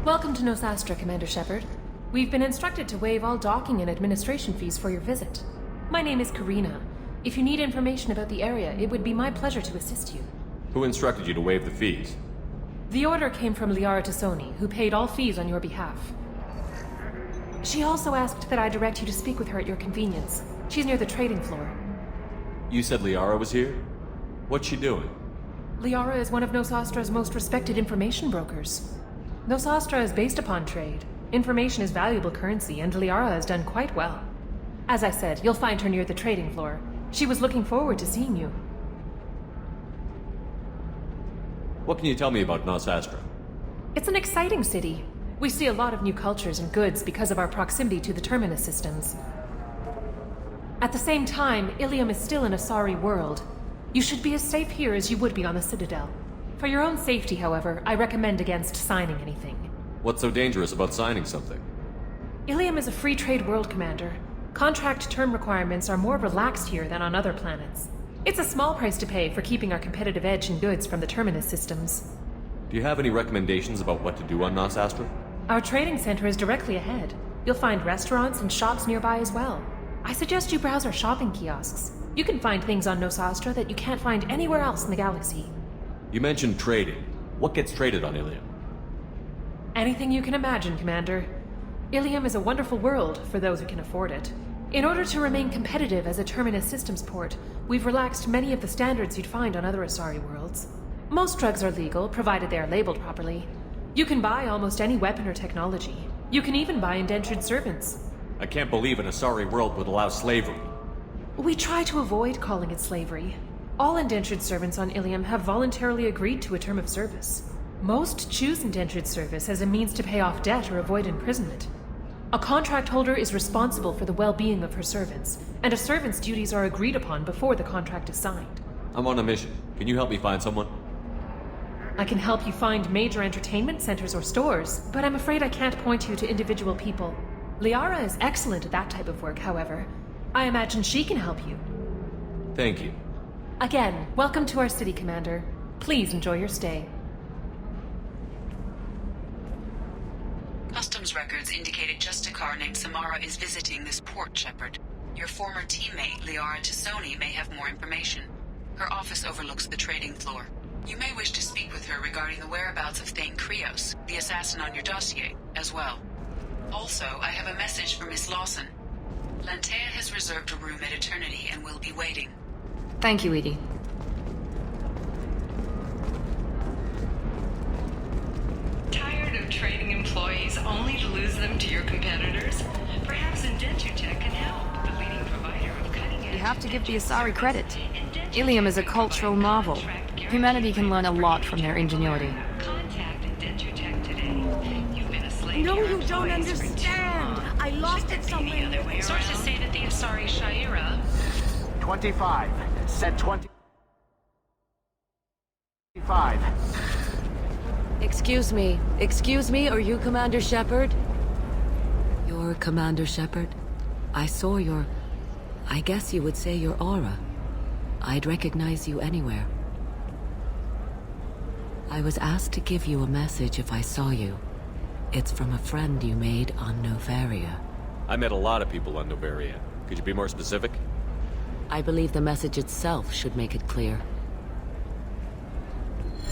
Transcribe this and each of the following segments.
Welcome to Nosastra, Commander Shepard. We've been instructed to waive all docking and administration fees for your visit. My name is Karina. If you need information about the area, it would be my pleasure to assist you. Who instructed you to waive the fees? The order came from Liara Tassoni, who paid all fees on your behalf. She also asked that I direct you to speak with her at your convenience. She's near the trading floor. You said Liara was here? What's she doing? Liara is one of Nosastra's most respected information brokers. Nosastra is based upon trade. Information is valuable currency, and Liara has done quite well. As I said, you'll find her near the trading floor. She was looking forward to seeing you. What can you tell me about Nosastra? It's an exciting city. We see a lot of new cultures and goods because of our proximity to the Terminus systems. At the same time, Illium is still an Asari world. You should be as safe here as you would be on the Citadel. For your own safety, however, I recommend against signing anything. What's so dangerous about signing something? Illium is a free trade world, Commander. Contract term requirements are more relaxed here than on other planets. It's a small price to pay for keeping our competitive edge in goods from the Terminus systems. Do you have any recommendations about what to do on Nosastra? Our trading center is directly ahead. You'll find restaurants and shops nearby as well. I suggest you browse our shopping kiosks. You can find things on Nosastra that you can't find anywhere else in the galaxy. You mentioned trading. What gets traded on Illium? Anything you can imagine, Commander. Illium is a wonderful world for those who can afford it. In order to remain competitive as a Terminus systems port, we've relaxed many of the standards you'd find on other Asari worlds. Most drugs are legal, provided they are labeled properly. You can buy almost any weapon or technology. You can even buy indentured servants. I can't believe an Asari world would allow slavery. We try to avoid calling it slavery. All indentured servants on Illium have voluntarily agreed to a term of service. Most choose indentured service as a means to pay off debt or avoid imprisonment. A contract holder is responsible for the well-being of her servants, and a servant's duties are agreed upon before the contract is signed. I'm on a mission. Can you help me find someone? I can help you find major entertainment centers or stores, but I'm afraid I can't point you to individual people. Liara is excellent at that type of work, however. I imagine she can help you. Thank you. Again, welcome to our city, Commander. Please enjoy your stay. Customs records indicated just a car named Samara is visiting this port, Shepard. Your former teammate, Liara Tassoni, may have more information. Her office overlooks the trading floor. You may wish to speak with her regarding the whereabouts of Thane Krios, the assassin on your dossier, as well. Also, I have a message for Miss Lawson. Lantea has reserved a room at Eternity and will be waiting. Thank you, Edie. Tired of trading employees only to lose them to your competitors? Perhaps Indentutech can help, the leading provider of cutting-edge... You have to give the Asari credit. Illium is a cultural marvel. Humanity can learn a lot from their ingenuity. Contact Indentutech today. You've been a slave No, to your you don't employees for too understand. long. I lost Should it be somewhere. the other way Sources around. say that the Asari Shaira 25. Said 25. Excuse me, are you Commander Shepard? You're Commander Shepard? I saw I guess you would say your aura. I'd recognize you anywhere. I was asked to give you a message if I saw you. It's from a friend you made on Novaria. I met a lot of people on Novaria. Could you be more specific? I believe the message itself should make it clear.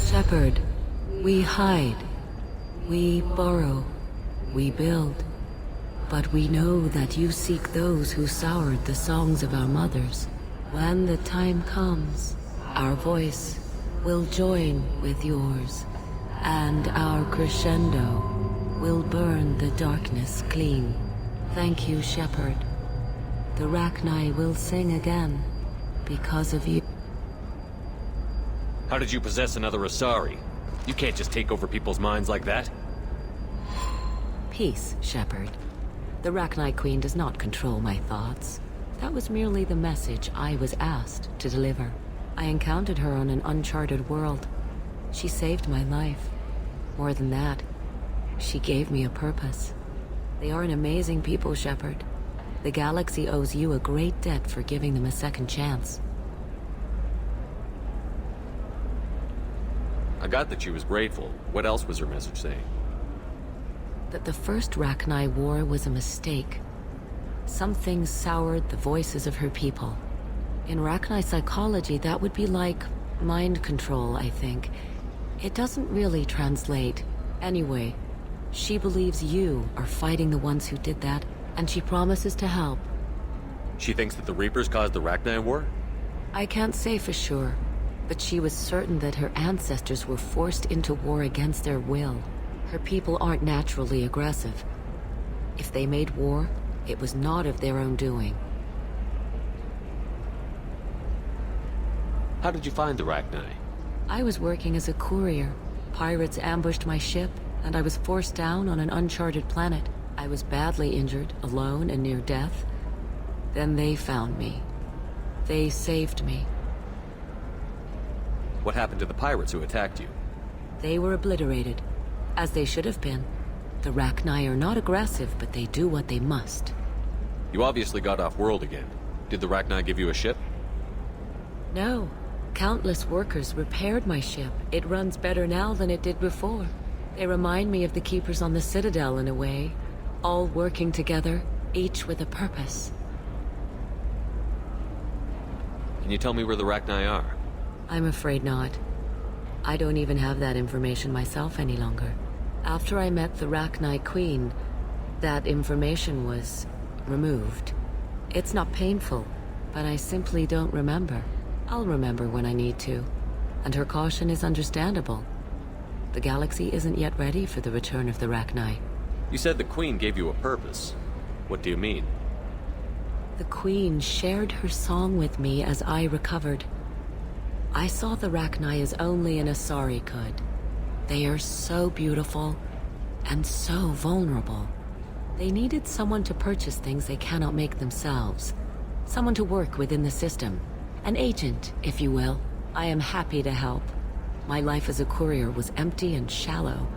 Shepard, we hide. We burrow. We build. But we know that you seek those who soured the songs of our mothers. When the time comes, our voice will join with yours, and our crescendo will burn the darkness clean. Thank you, Shepard. The Rachni will sing again, because of you. How did you possess another Asari? You can't just take over people's minds like that. Peace, Shepard. The Rachni Queen does not control my thoughts. That was merely the message I was asked to deliver. I encountered her on an uncharted world. She saved my life. More than that, she gave me a purpose. They are an amazing people, Shepard. The galaxy owes you a great debt for giving them a second chance. I got that she was grateful. What else was her message saying? that the first Rachni War was a mistake. Some things soured the voices of her people. In Rachni psychology, that would be like mind control, I think. It doesn't really translate. Anyway, she believes you are fighting the ones who did that, and she promises to help. She thinks that the Reapers caused the Rachni War? I can't say for sure, but she was certain that her ancestors were forced into war against their will. Her people aren't naturally aggressive. If they made war, it was not of their own doing. How did you find the Rachni? I was working as a courier. Pirates ambushed my ship, and I was forced down on an uncharted planet. I was badly injured, alone and near death. Then they found me. They saved me. What happened to the pirates who attacked you? They were obliterated, as they should have been. The Rachni are not aggressive, but they do what they must. You obviously got off world again. Did the Rachni give you a ship? No. Countless workers repaired my ship. It runs better now than it did before. They remind me of the Keepers on the Citadel in a way. All working together, each with a purpose. Can you tell me where the Rachni are? I'm afraid not. I don't even have that information myself any longer. After I met the Rachni Queen, that information was removed. It's not painful, but I simply don't remember. I'll remember when I need to, and her caution is understandable. The galaxy isn't yet ready for the return of the Rachni. You said the Queen gave you a purpose. What do you mean? The Queen shared her song with me as I recovered. I saw the Rachni as only an Asari could. They are so beautiful, and so vulnerable. They needed someone to purchase things they cannot make themselves. Someone to work within the system. An agent, if you will. I am happy to help. My life as a courier was empty and shallow.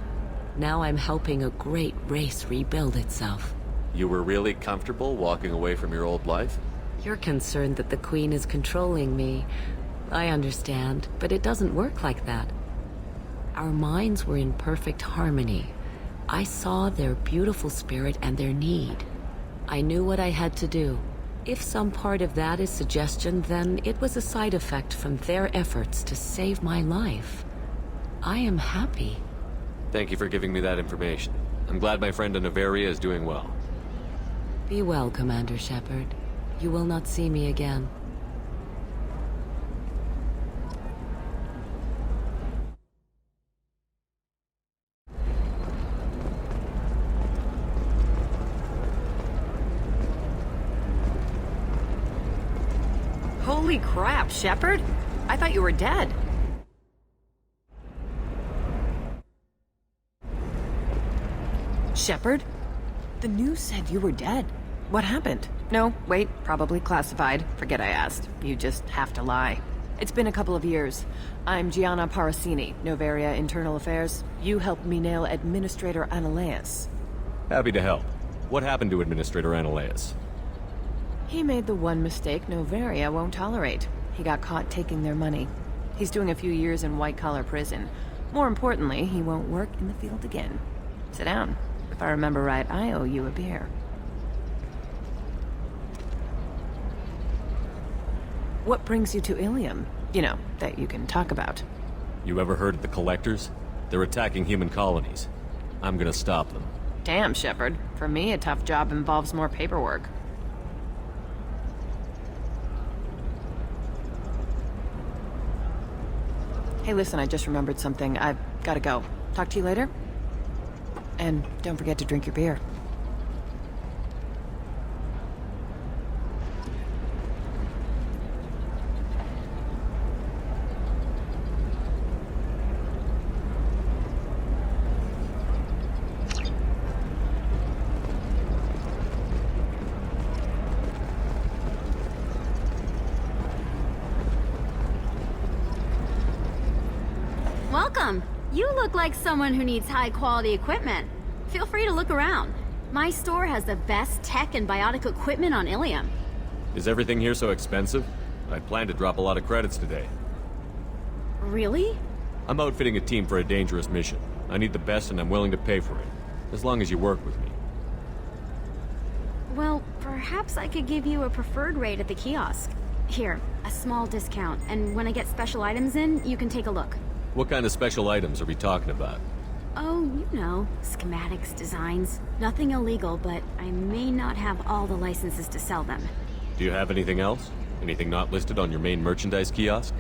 Now I'm helping a great race rebuild itself. You were really comfortable walking away from your old life? You're concerned that the Queen is controlling me. I understand, but it doesn't work like that. Our minds were in perfect harmony. I saw their beautiful spirit and their need. I knew what I had to do. If some part of that is suggestion, then it was a side effect from their efforts to save my life. I am happy. Thank you for giving me that information. I'm glad my friend in Noveria is doing well. Be well, Commander Shepard. You will not see me again. Holy crap, Shepard! I thought you were dead. Shepard? The news said you were dead. What happened? No, wait, probably classified. Forget I asked. You just have to lie. It's been a couple of years. I'm Gianna Parasini, Noveria Internal Affairs. You helped me nail Administrator Analeas. Happy to help. What happened to Administrator Analeas? He made the one mistake Noveria won't tolerate. He got caught taking their money. He's doing a few years in white-collar prison. More importantly, he won't work in the field again. Sit down. If I remember right, I owe you a beer. What brings you to Illium? You know, that you can talk about. You ever heard of the Collectors? They're attacking human colonies. I'm gonna stop them. Damn, Shepard. For me, a tough job involves more paperwork. Hey, listen, I just remembered something. I've gotta go. Talk to you later? And don't forget to drink your beer. Welcome. You look like someone who needs high-quality equipment. Feel free to look around. My store has the best tech and biotic equipment on Illium. Is everything here so expensive? I plan to drop a lot of credits today. Really? I'm outfitting a team for a dangerous mission. I need the best and I'm willing to pay for it. as long as you work with me. Well, perhaps I could give you a preferred rate at the kiosk. Here, a small discount, and when I get special items in, you can take a look. What kind of special items are we talking about? Oh, you know, schematics, designs. Nothing illegal, but I may not have all the licenses to sell them. Do you have anything else? Anything not listed on your main merchandise kiosk?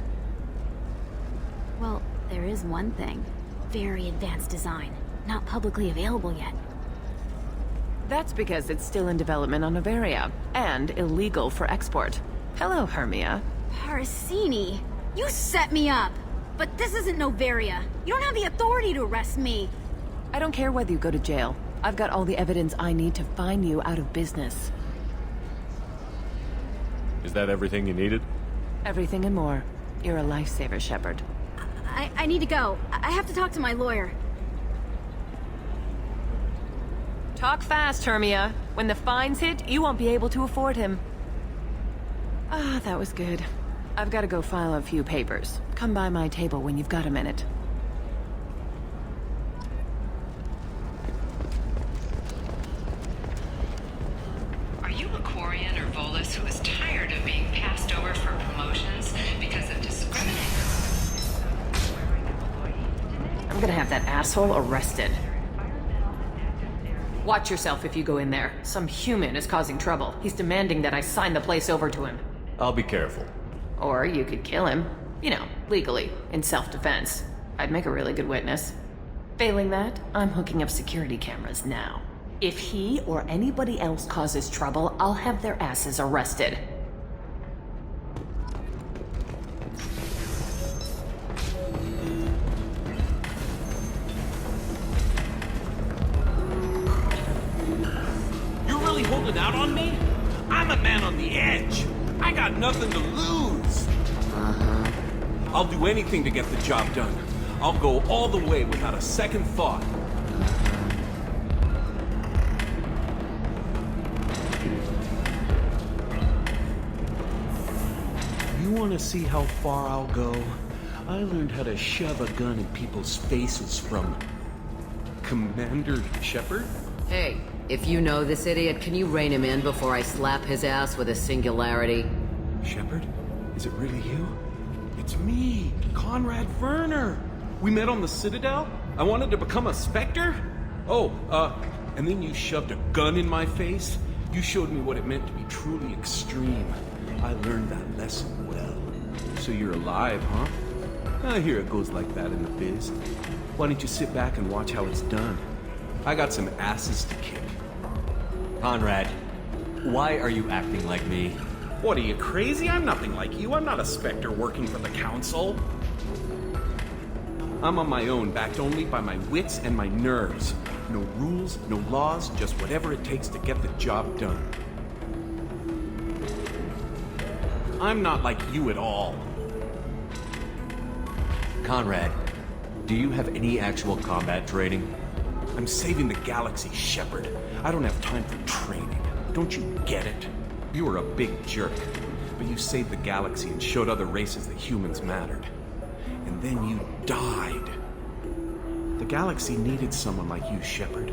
Well, there is one thing. Very advanced design. Not publicly available yet. That's because it's still in development on Noveria, and illegal for export. Hello, Hermia. Parasini, you set me up! But this isn't Noveria. You don't have the authority to arrest me. I don't care whether you go to jail. I've got all the evidence I need to find you out of business. Is that everything you needed? Everything and more. You're a lifesaver, Shepard. I need to go. I have to talk to my lawyer. Talk fast, Hermia. When the fines hit, you won't be able to afford him. Ah, that was good. I've got to go file a few papers. Come by my table when you've got a minute. Are you a Quarian or Volus who is tired of being passed over for promotions because of discrimination? I'm gonna have that asshole arrested. Watch yourself if you go in there. Some human is causing trouble. He's demanding that I sign the place over to him. I'll be careful. Or you could kill him. You know, legally, in self-defense. I'd make a really good witness. Failing that, I'm hooking up security cameras now. If he or anybody else causes trouble, I'll have their asses arrested. You're really holding out on me? I'm a man on the edge. I got nothing to lose. I'll do anything to get the job done. I'll go all the way without a second thought. You want to see how far I'll go? I learned how to shove a gun in people's faces from Commander Shepard. Hey, if you know this idiot, can you rein him in before I slap his ass with a singularity? Shepard? Is it really you? It's me, Conrad Werner. We met on the Citadel? I wanted to become a Spectre? Oh, and then you shoved a gun in my face? You showed me what it meant to be truly extreme. I learned that lesson well. So you're alive, huh? I hear it goes like that in the biz. Why don't you sit back and watch how it's done? I got some asses to kick. Conrad, why are you acting like me? What, are you crazy? I'm nothing like you. I'm not a Spectre working for the Council. I'm on my own, backed only by my wits and my nerves. No rules, no laws, just whatever it takes to get the job done. I'm not like you at all. Conrad, do you have any actual combat training? I'm saving the galaxy, Shepard. I don't have time for training. Don't you get it? You were a big jerk, but you saved the galaxy and showed other races that humans mattered. And then you died. The galaxy needed someone like you, Shepard.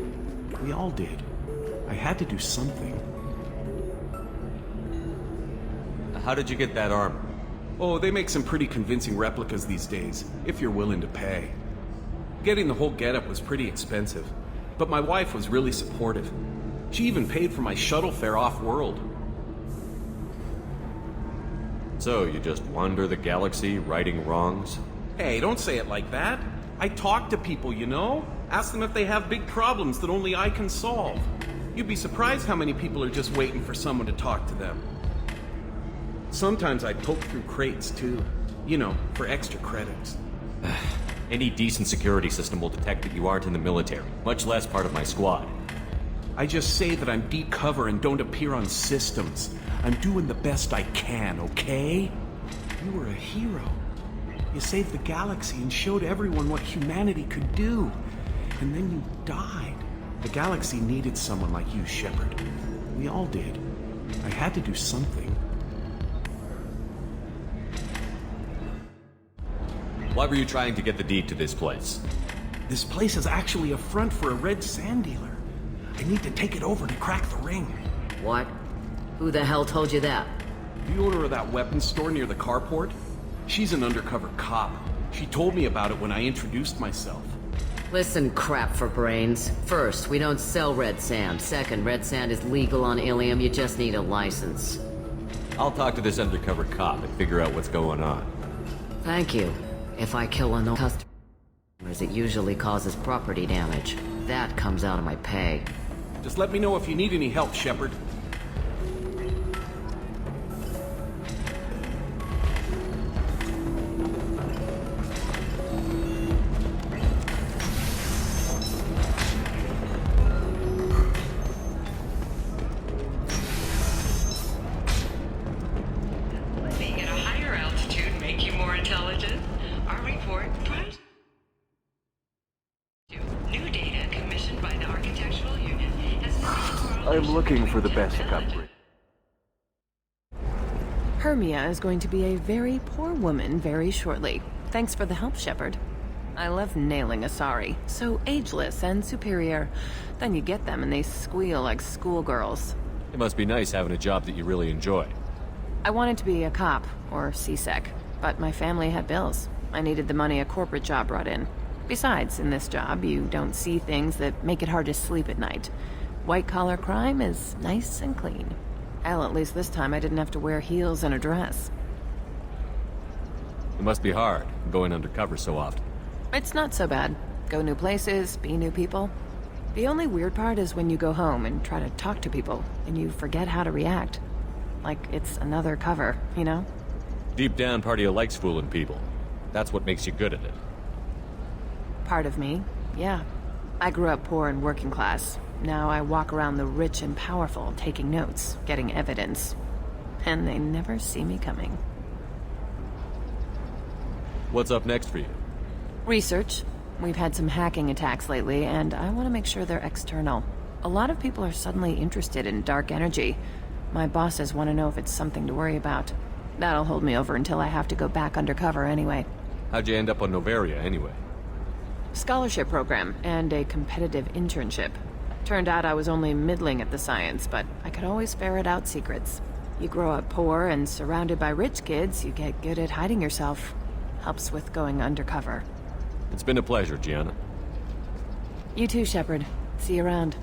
We all did. I had to do something. How did you get that armor? Oh, they make some pretty convincing replicas these days, if you're willing to pay. Getting the whole getup was pretty expensive, but my wife was really supportive. She even paid for my shuttle fare off-world. So, you just wander the galaxy, righting wrongs? Hey, don't say it like that. I talk to people, you know? Ask them if they have big problems that only I can solve. You'd be surprised how many people are just waiting for someone to talk to them. Sometimes I poke through crates, too. You know, for extra credits. Any decent security system will detect that you aren't in the military, much less part of my squad. I just say that I'm deep cover and don't appear on systems. I'm doing the best I can, okay? You were a hero. You saved the galaxy and showed everyone what humanity could do. And then you died. The galaxy needed someone like you, Shepard. We all did. I had to do something. Why were you trying to get the deed to this place? This place is actually a front for a red sand dealer. I need to take it over to crack the ring. What? Who the hell told you that? The owner of that weapons store near the carport? She's an undercover cop. She told me about it when I introduced myself. Listen, crap for brains. First, we don't sell red sand. Second, red sand is legal on Illium. You just need a license. I'll talk to this undercover cop and figure out what's going on. Thank you. If I kill a customers, it usually causes property damage. That comes out of my pay. Just let me know if you need any help, Shepard. Being at a higher altitude make you more intelligent? Our report prides you. New data commissioned by the architectural unit has I'm looking for the best upgrade. Hermia is going to be a very poor woman very shortly. Thanks for the help, Shepard. I love nailing Asari. So ageless and superior. Then you get them and they squeal like schoolgirls. It must be nice having a job that you really enjoy. I wanted to be a cop, or CSEC, but my family had bills. I needed the money a corporate job brought in. Besides, in this job, you don't see things that make it hard to sleep at night. White-collar crime is nice and clean. Hell, at least this time I didn't have to wear heels and a dress. It must be hard, going undercover so often. It's not so bad. Go new places, be new people. The only weird part is when you go home and try to talk to people, and you forget how to react. Like it's another cover, you know? Deep down, part of you likes fooling people. That's what makes you good at it. Part of me, yeah. I grew up poor and working class. Now I walk around the rich and powerful, taking notes, getting evidence. And they never see me coming. What's up next for you? Research. We've had some hacking attacks lately, and I want to make sure they're external. A lot of people are suddenly interested in dark energy. My bosses want to know if it's something to worry about. That'll hold me over until I have to go back undercover anyway. How'd you end up on Novaria, anyway? Scholarship program and a competitive internship. Turned out I was only middling at the science, but I could always ferret out secrets. You grow up poor and surrounded by rich kids, you get good at hiding yourself. Helps with going undercover. It's been a pleasure, Gianna. You too, Shepard. See you around.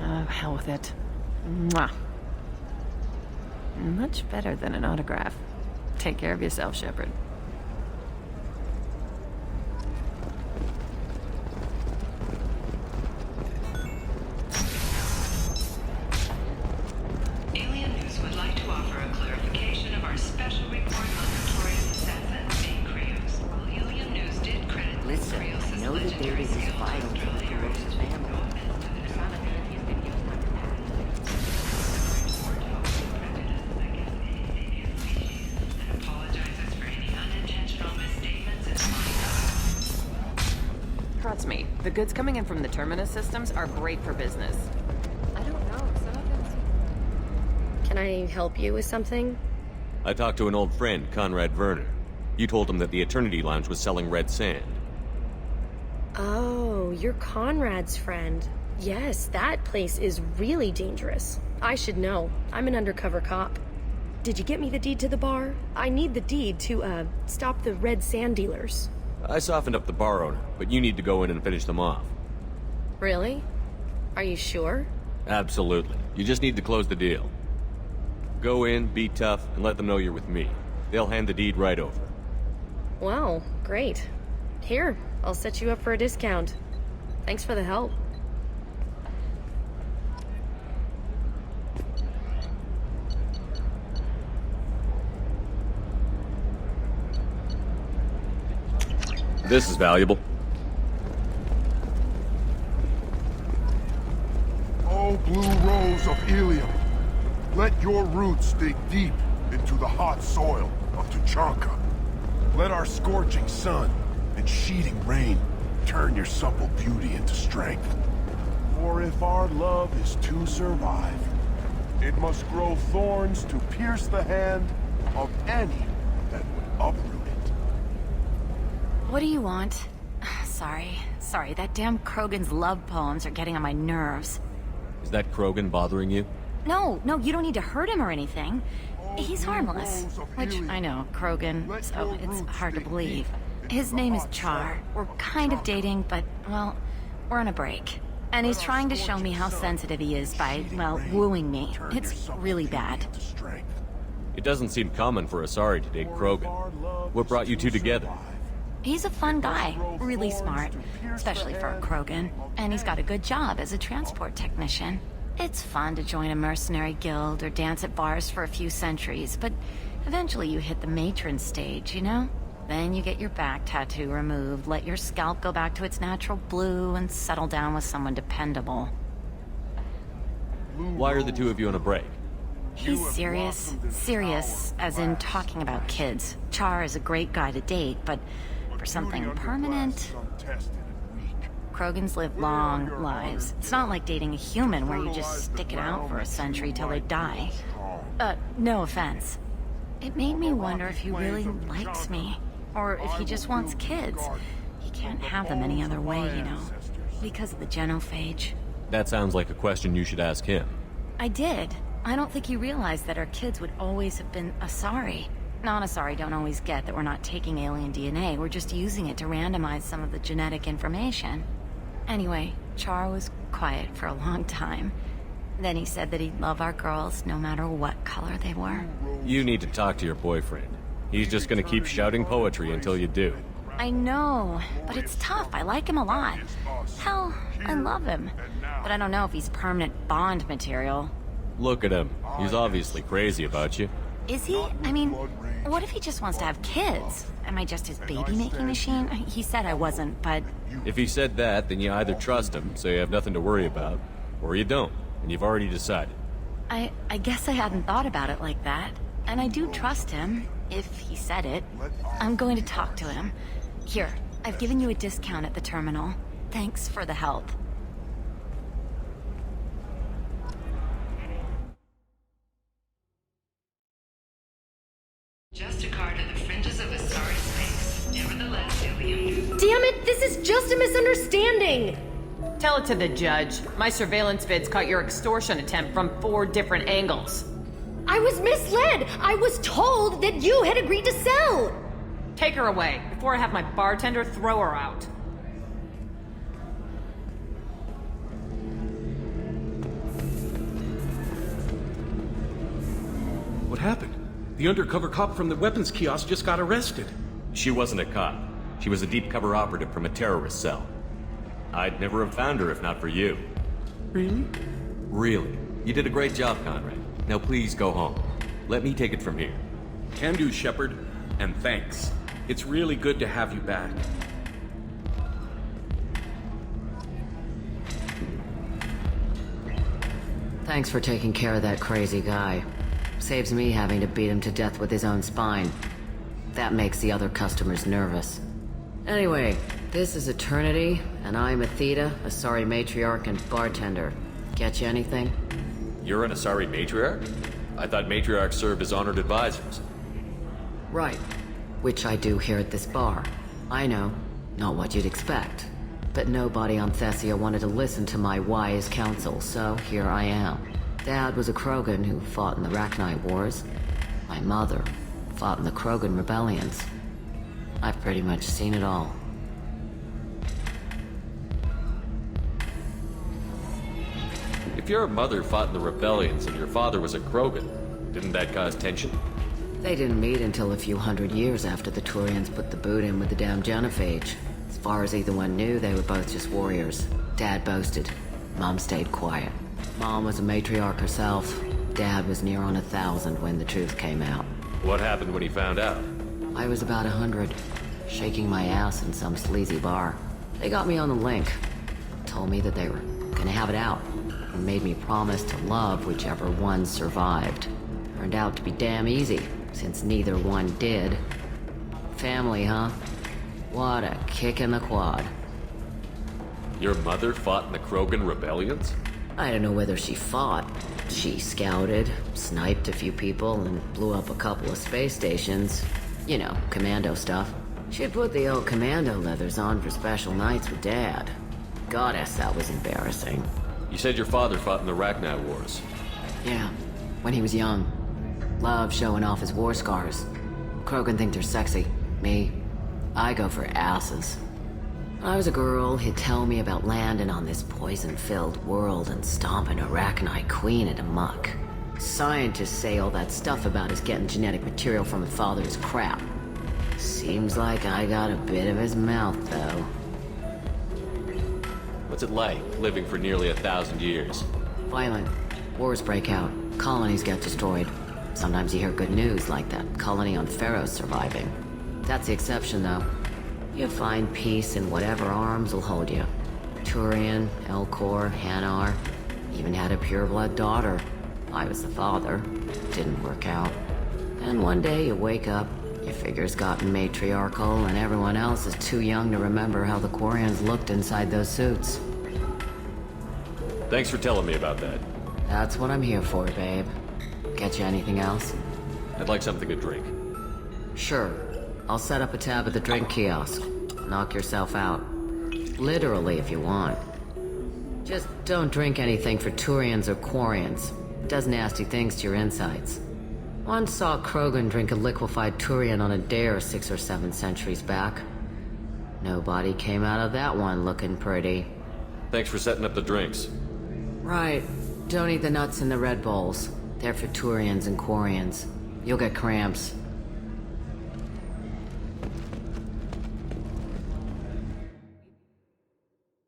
Oh, hell with it. Mwah. Much better than an autograph. Take care of yourself, Shepard. Alien News would like to offer a clarification of our special report on notorious assassin named Kratos. While Alien News did credit Listen, Kratos' I know that legendary David is skill to vital to the control Carlos areas, family. no offense to the development of his videos. And apologizes for any unintentional misstatements and Trust me, the goods coming in from the Terminus systems are great for business. I don't know, some of them seem... Can I help you with something? I talked to an old friend, Conrad Werner. You told him that the Eternity Lounge was selling red sand. Oh, you're Conrad's friend. Yes, that place is really dangerous. I should know. I'm an undercover cop. Did you get me the deed to the bar? I need the deed to, stop the red sand dealers. I softened up the bar owner, but you need to go in and finish them off. Really? Are you sure? Absolutely. You just need to close the deal. Go in, be tough, and let them know you're with me. They'll hand the deed right over. Wow, great. Here, I'll set you up for a discount. Thanks for the help. This is valuable. Oh, blue rose of Illium, let your roots dig deep into the hot soil of Tuchanka. Let our scorching sun and sheeting rain turn your supple beauty into strength. For if our love is to survive, it must grow thorns to pierce the hand of any that would uproot it. What do you want? Sorry, that damn Krogan's love poems are getting on my nerves. Is that Krogan bothering you? No, you don't need to hurt him or anything. He's harmless. Which, I know, Krogan, so it's hard to believe. His name is Char. We're kind of dating, but, well, we're on a break. And he's trying to show me how sensitive he is by, well, wooing me. It's really bad. It doesn't seem common for Asari to date Krogan. What brought you two together? He's a fun guy, really smart, especially for a Krogan. And he's got a good job as a transport technician. It's fun to join a mercenary guild or dance at bars for a few centuries, but eventually you hit the matron stage, you know? Then you get your back tattoo removed, let your scalp go back to its natural blue, and settle down with someone dependable. Why are the two of you on a break? He's serious. Serious, as in talking about kids. Char is a great guy to date, but for something permanent... Krogans live long lives. It's not like dating a human where you just stick it out for a century till they die. No offense. It made me wonder if he really likes me. Or if he just wants kids. He can't have them any other way, you know. Because of the genophage. That sounds like a question you should ask him. I did. I don't think he realized that our kids would always have been Asari. Non-Asari don't always get that we're not taking alien DNA, we're just using it to randomize some of the genetic information. Anyway, Char was quiet for a long time. Then he said that he'd love our girls no matter what color they were. You need to talk to your boyfriend. He's just gonna keep shouting poetry until you do. I know, but it's tough. I like him a lot. Hell, I love him. But I don't know if he's permanent Bond material. Look at him. He's obviously crazy about you. Is he? I mean, what if he just wants to have kids? Am I just his baby-making machine? He said I wasn't, but... If he said that, then you either trust him, so you have nothing to worry about, or you don't, and you've already decided. I guess I hadn't thought about it like that. And I do trust him, if he said it. I'm going to talk to him. Here, I've given you a discount at the terminal. Thanks for the help. Just a car to the fringes of Asari space. Nevertheless, Illium. Damn it, this is just a misunderstanding! Tell it to the judge. My surveillance vids caught your extortion attempt from 4 different angles. I was misled! I was told that you had agreed to sell! Take her away, before I have my bartender throw her out. What happened? The undercover cop from the weapons kiosk just got arrested. She wasn't a cop. She was a deep cover operative from a terrorist cell. I'd never have found her if not for you. Really? Really. You did a great job, Conrad. Now please go home. Let me take it from here. Can do, Shepard. And thanks. It's really good to have you back. Thanks for taking care of that crazy guy. Saves me having to beat him to death with his own spine. That makes the other customers nervous. Anyway, this is Eternity, and I'm Athena, Asari matriarch and bartender. Get you anything? You're an Asari matriarch? I thought matriarchs served as honored advisors. Right. Which I do here at this bar. I know, not what you'd expect. But nobody on Thessia wanted to listen to my wise counsel, so here I am. Dad was a Krogan who fought in the Rachni Wars. My mother fought in the Krogan rebellions. I've pretty much seen it all. If your mother fought in the rebellions and your father was a Krogan, didn't that cause tension? They didn't meet until a few hundred years after the Turians put the boot in with the damn genophage. As far as either one knew, they were both just warriors. Dad boasted. Mom stayed quiet. Mom was a matriarch herself. Dad was near on 1,000 when the truth came out. What happened when he found out? I was about 100, shaking my ass in some sleazy bar. They got me on the link. Told me that they were gonna have it out, and made me promise to love whichever one survived. Turned out to be damn easy, since neither one did. Family, huh? What a kick in the quad. Your mother fought in the Krogan rebellions? I don't know whether she fought. She scouted, sniped a few people, and blew up a couple of space stations. You know, commando stuff. She'd put the old commando leathers on for special nights with Dad. Goddess, that was embarrassing. You said your father fought in the Rachni Wars. Yeah, when he was young. Loved showing off his war scars. Krogan think they're sexy. Me, I go for asses. When I was a girl, he'd tell me about landing on this poison-filled world and stomping a Rachni queen into muck. Scientists say all that stuff about us getting genetic material from his father is crap. Seems like I got a bit of his mouth, though. What's it like, living for nearly 1,000 years? Violent. Wars break out. Colonies get destroyed. Sometimes you hear good news, like that colony on Pharaoh surviving. That's the exception, though. You find peace in whatever arms will hold you. Turian, Elcor, Hanar. Even had a pureblood daughter. I was the father. Didn't work out. And one day you wake up, your figure's gotten matriarchal, and everyone else is too young to remember how the Quarians looked inside those suits. Thanks for telling me about that. That's what I'm here for, babe. Get you anything else? I'd like something to drink. Sure. I'll set up a tab at the drink kiosk. Knock yourself out. Literally, if you want. Just don't drink anything for Turians or Quarians. It does nasty things to your insides. Once saw Krogan drink a liquefied Turian on a dare 6 or 7 centuries back. Nobody came out of that one looking pretty. Thanks for setting up the drinks. Right. Don't eat the nuts in the Red Bowls. They're for Turians and Quarians. You'll get cramps.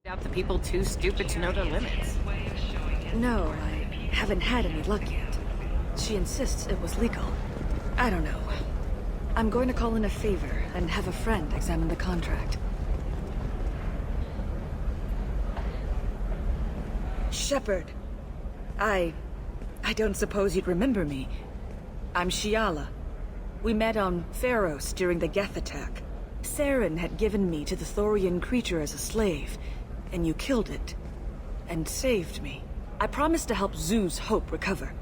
Out the people too stupid to know their limits. No, I haven't had any luck yet. She insists it was legal. I don't know. I'm going to call in a favor and have a friend examine the contract. Shepard. I don't suppose you'd remember me. I'm Shiala. We met on Pharos during the Geth attack. Saren had given me to the Thorian creature as a slave, and you killed it. And saved me. I promised to help Zeus Hope recover.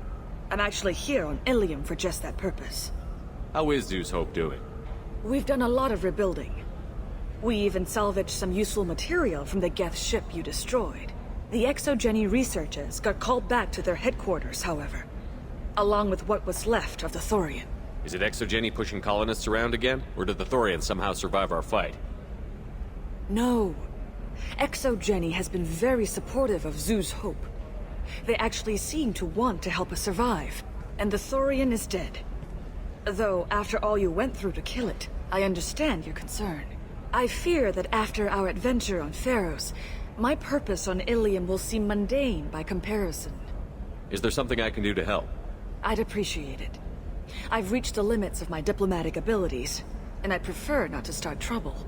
I'm actually here on Illium for just that purpose. How is Zeus Hope doing? We've done a lot of rebuilding. We even salvaged some useful material from the Geth ship you destroyed. The Exogeny researchers got called back to their headquarters, however, along with what was left of the Thorian. Is it Exogeny pushing colonists around again? Or did the Thorians somehow survive our fight? No. Exogeny has been very supportive of Zeus Hope. They actually seem to want to help us survive, and the Thorian is dead. Though, after all you went through to kill it, I understand your concern. I fear that after our adventure on Pharos, my purpose on Illium will seem mundane by comparison. Is there something I can do to help? I'd appreciate it. I've reached the limits of my diplomatic abilities, and I prefer not to start trouble.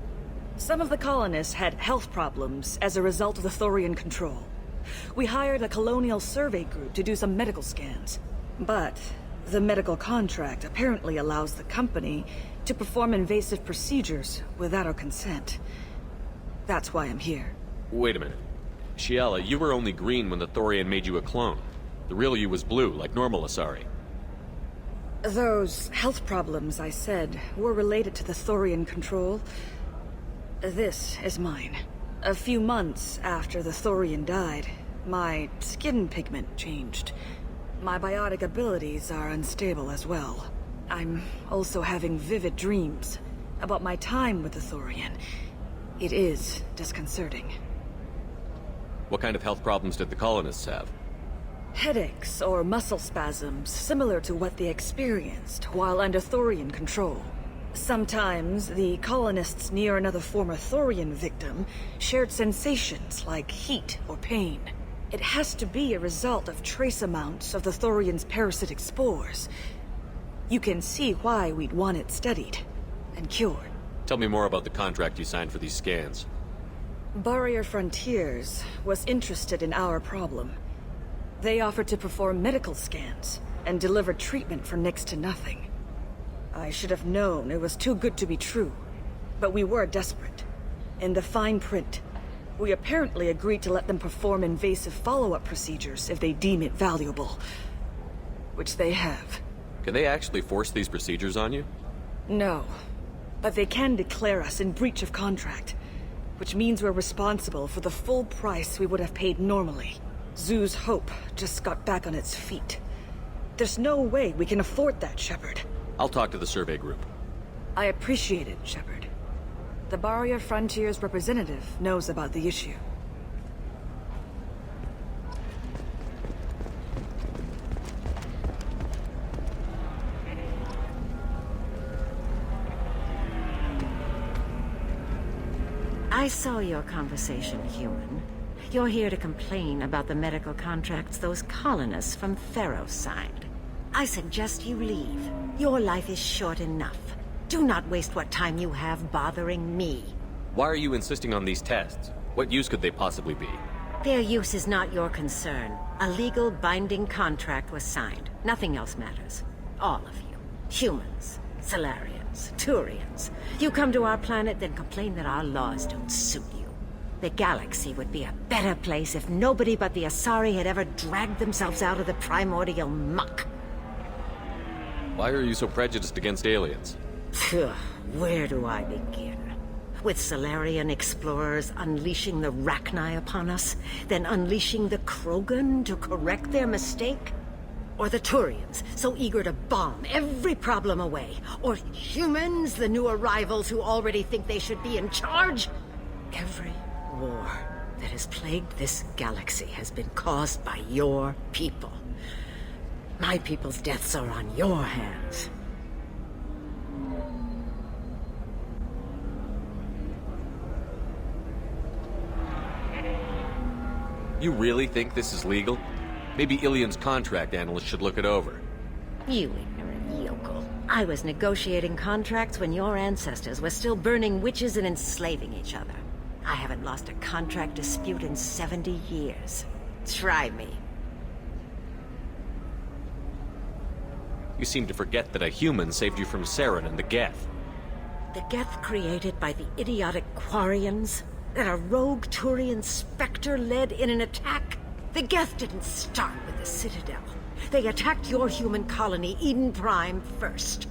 Some of the colonists had health problems as a result of the Thorian control. We hired a colonial survey group to do some medical scans. But the medical contract apparently allows the company to perform invasive procedures without our consent. That's why I'm here. Wait a minute. Shiala, you were only green when the Thorian made you a clone. The real you was blue, like normal Asari. Those health problems I said were related to the Thorian control. This is mine. A few months after the Thorian died, my skin pigment changed. My biotic abilities are unstable as well. I'm also having vivid dreams about my time with the Thorian. It is disconcerting. What kind of health problems did the colonists have? Headaches or muscle spasms similar to what they experienced while under Thorian control. Sometimes the colonists near another former Thorian victim shared sensations like heat or pain. It has to be a result of trace amounts of the Thorian's parasitic spores. You can see why we'd want it studied and cured. Tell me more about the contract you signed for these scans. Barrier Frontiers was interested in our problem. They offered to perform medical scans and deliver treatment for next to nothing. I should have known it was too good to be true, but we were desperate. In the fine print, we apparently agreed to let them perform invasive follow-up procedures if they deem it valuable. Which they have. Can they actually force these procedures on you? No. But they can declare us in breach of contract, which means we're responsible for the full price we would have paid normally. Zoo's hope just got back on its feet. There's no way we can afford that, Shepard. I'll talk to the survey group. I appreciate it, Shepard. The Barrier Frontier's representative knows about the issue. I saw your conversation, human. You're here to complain about the medical contracts those colonists from Theros signed. I suggest you leave. Your life is short enough. Do not waste what time you have bothering me. Why are you insisting on these tests? What use could they possibly be? Their use is not your concern. A legal binding contract was signed. Nothing else matters. All of you. Humans, Solarians, Turians. You come to our planet, then complain that our laws don't suit you. The galaxy would be a better place if nobody but the Asari had ever dragged themselves out of the primordial muck. Why are you so prejudiced against aliens? Phew, where do I begin? With Solarian explorers unleashing the Rachni upon us, then unleashing the Krogan to correct their mistake? Or the Turians, so eager to bomb every problem away? Or humans, the new arrivals who already think they should be in charge? Every war that has plagued this galaxy has been caused by your people. My people's deaths are on your hands. You really think this is legal? Maybe Illium's contract analyst should look it over. You ignorant yokel. I was negotiating contracts when your ancestors were still burning witches and enslaving each other. I haven't lost a contract dispute in 70 years. Try me. You seem to forget that a human saved you from Saren and the Geth. The Geth created by the idiotic Quarians? That a rogue Turian Spectre led in an attack? The Geth didn't start with the Citadel. They attacked your human colony, Eden Prime, first.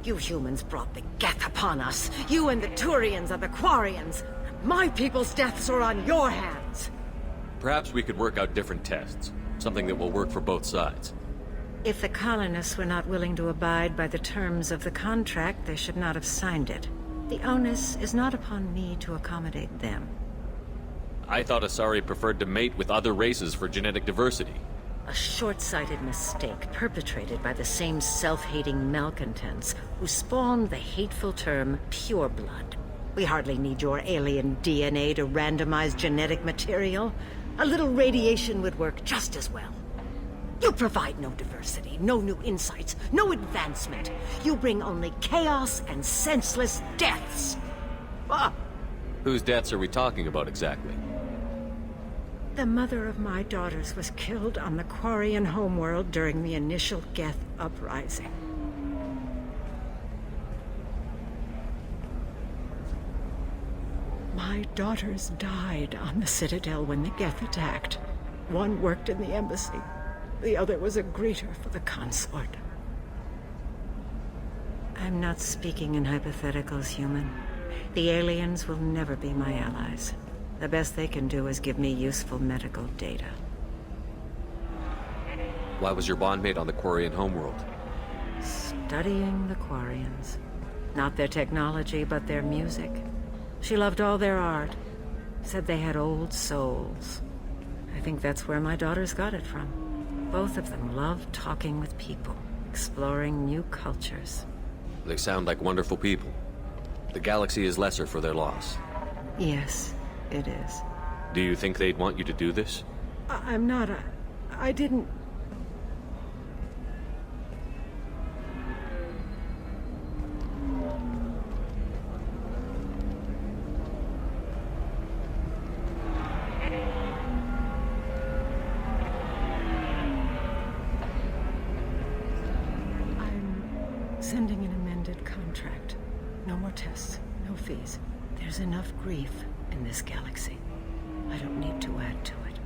You humans brought the Geth upon us. You and the Turians are the Quarians. My people's deaths are on your hands. Perhaps we could work out different tests. Something that will work for both sides. If the colonists were not willing to abide by the terms of the contract, they should not have signed it. The onus is not upon me to accommodate them. I thought Asari preferred to mate with other races for genetic diversity. A short-sighted mistake perpetrated by the same self-hating malcontents who spawned the hateful term pureblood. We hardly need your alien DNA to randomize genetic material. A little radiation would work just as well. You provide no diversity, no new insights, no advancement. You bring only chaos and senseless deaths. Ah! Whose deaths are we talking about exactly? The mother of my daughters was killed on the Quarian homeworld during the initial Geth uprising. My daughters died on the Citadel when the Geth attacked. One worked in the embassy. The other was a greeter for the consort. I'm not speaking in hypotheticals, human. The aliens will never be my allies. The best they can do is give me useful medical data. Why was your bondmate on the Quarian homeworld? Studying the Quarians. Not their technology, but their music. She loved all their art. Said they had old souls. I think that's where my daughters got it from. Both of them loved talking with people, exploring new cultures. They sound like wonderful people. The galaxy is lesser for their loss. Yes, it is. Do you think they'd want you to do this? I'm not. I didn't... Sending an amended contract. No more tests, no fees. There's enough grief in this galaxy. I don't need to add to it.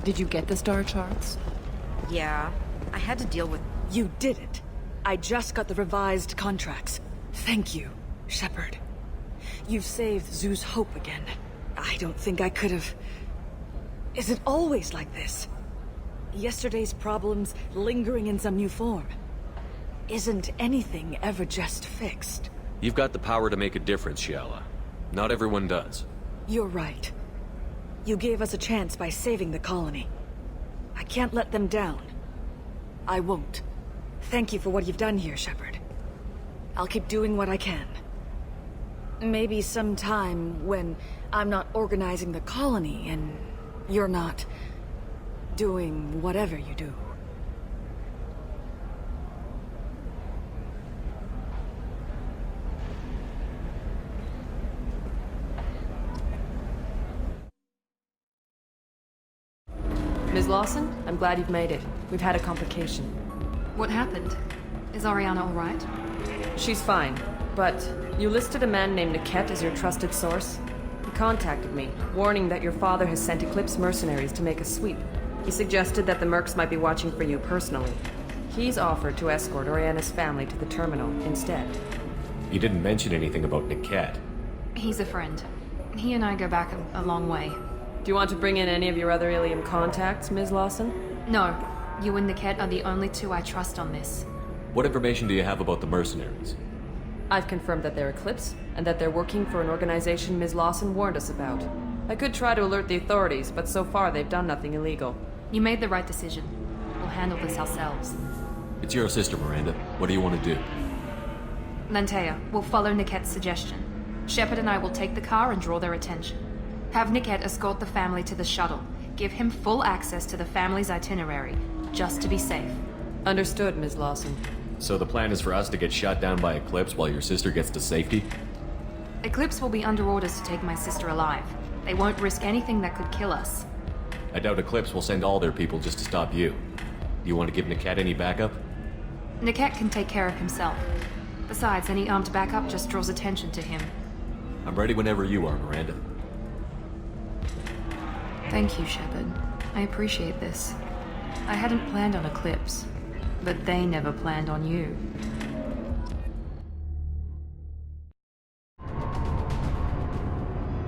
Did you get the star charts? Yeah, I had to deal with... You did it. I just got the revised contracts. Thank you, Shepard. You've saved Zoo's hope again. I don't think I could have... Is it always like this? Yesterday's problems lingering in some new form. Isn't anything ever just fixed? You've got the power to make a difference, Shiala. Not everyone does. You're right. You gave us a chance by saving the colony. I can't let them down. I won't. Thank you for what you've done here, Shepard. I'll keep doing what I can. Maybe sometime when I'm not organizing the colony and you're not doing whatever you do. Ms. Lawson, I'm glad you've made it. We've had a complication. What happened? Is Oriana all right? She's fine, but you listed a man named Niket as your trusted source. He contacted me, warning that your father has sent Eclipse mercenaries to make a sweep. He suggested that the Mercs might be watching for you personally. He's offered to escort Oriana's family to the terminal instead. He didn't mention anything about Niket. He's a friend. He and I go back a long way. Do you want to bring in any of your other Illium contacts, Ms. Lawson? No. You and Niket are the only two I trust on this. What information do you have about the mercenaries? I've confirmed that they're Eclipse, and that they're working for an organization Ms. Lawson warned us about. I could try to alert the authorities, but so far they've done nothing illegal. You made the right decision. We'll handle this ourselves. It's your sister, Miranda. What do you want to do? Lantea, we'll follow Niket's suggestion. Shepard and I will take the car and draw their attention. Have Niket escort the family to the shuttle. Give him full access to the family's itinerary, just to be safe. Understood, Ms. Lawson. So the plan is for us to get shot down by Eclipse while your sister gets to safety? Eclipse will be under orders to take my sister alive. They won't risk anything that could kill us. I doubt Eclipse will send all their people just to stop you. Do you want to give Niket any backup? Niket can take care of himself. Besides, any armed backup just draws attention to him. I'm ready whenever you are, Miranda. Thank you, Shepard. I appreciate this. I hadn't planned on Eclipse, but they never planned on you.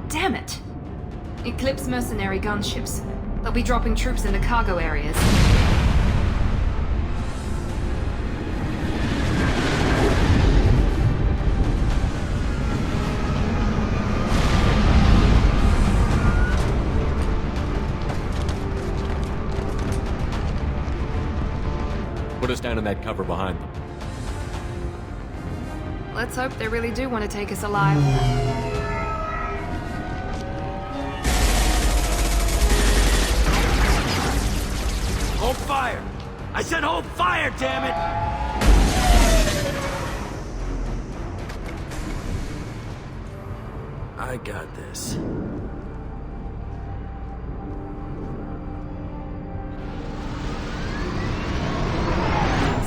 Damn it! Eclipse mercenary gunships. They'll be dropping troops in the cargo areas. Put us down in that cover behind them. Let's hope they really do want to take us alive. Hold fire! I said hold fire, damn it! I got this.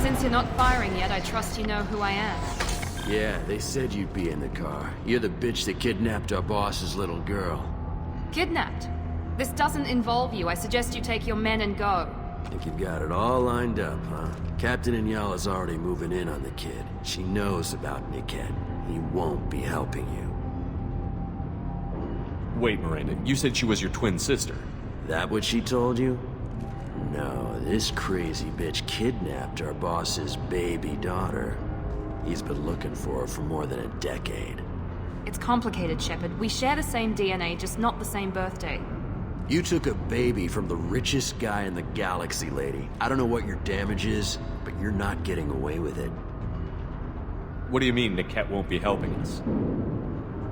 Since you're not firing yet, I trust you know who I am. Yeah, they said you'd be in the car. You're the bitch that kidnapped our boss's little girl. Kidnapped? This doesn't involve you. I suggest you take your men and go. Think you've got it all lined up, huh? Captain Inyala's already moving in on the kid. She knows about Niket. He won't be helping you. Wait, Miranda, you said she was your twin sister. That what she told you? No, this crazy bitch kidnapped our boss's baby daughter. He's been looking for her for more than a decade. It's complicated, Shepard. We share the same DNA, just not the same birthday. You took a baby from the richest guy in the galaxy, lady. I don't know what your damage is, but you're not getting away with it. What do you mean Niket won't be helping us?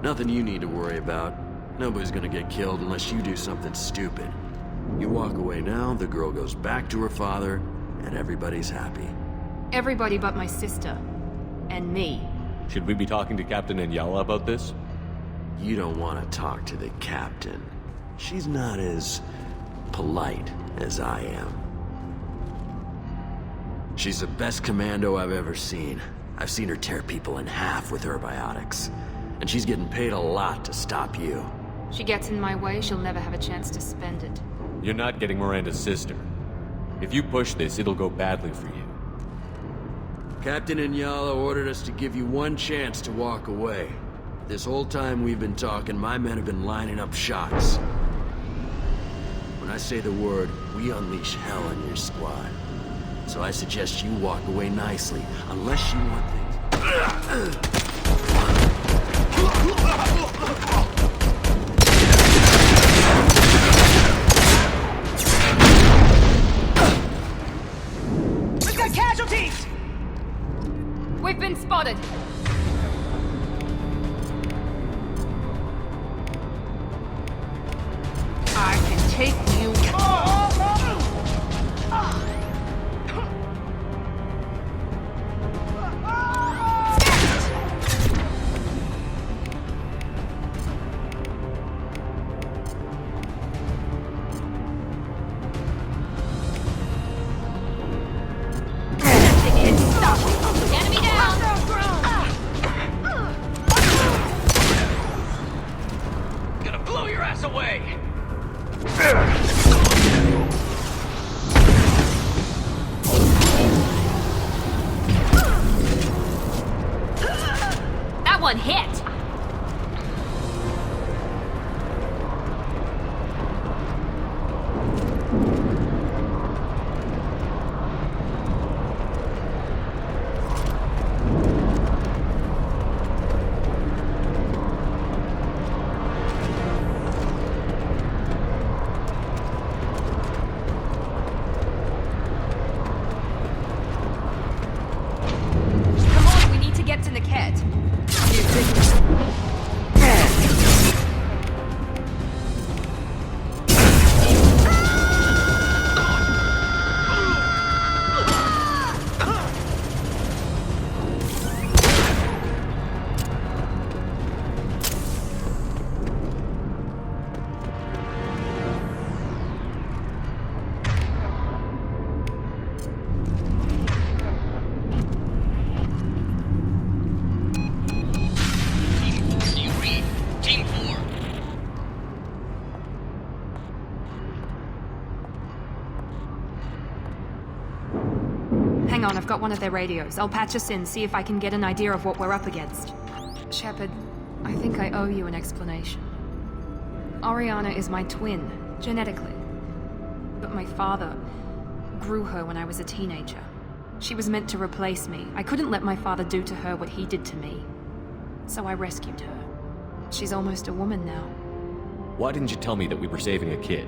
Nothing you need to worry about. Nobody's gonna get killed unless you do something stupid. You walk away now, the girl goes back to her father, and everybody's happy. Everybody but my sister. And me. Should we be talking to Captain Inyala about this? You don't want to talk to the captain. She's not as polite as I am. She's the best commando I've ever seen. I've seen her tear people in half with her biotics. And she's getting paid a lot to stop you. She gets in my way, she'll never have a chance to spend it. You're not getting Miranda's sister. If you push this, it'll go badly for you. Captain Inyala ordered us to give you one chance to walk away. This whole time we've been talking, my men have been lining up shots. When I say the word, we unleash hell on your squad. So I suggest you walk away nicely, unless you want things... We've got casualties! We've been spotted. I can take you. Enemy down! Gonna blow your ass away! That one hit! Come on, we need to get to Niket. Team 4. Hang on, I've got one of their radios. I'll patch us in, see if I can get an idea of what we're up against. Shepard, I think I owe you an explanation. Oriana is my twin, genetically. But my father grew her when I was a teenager. She was meant to replace me. I couldn't let my father do to her what he did to me. So I rescued her. She's almost a woman now. Why didn't you tell me that we were saving a kid?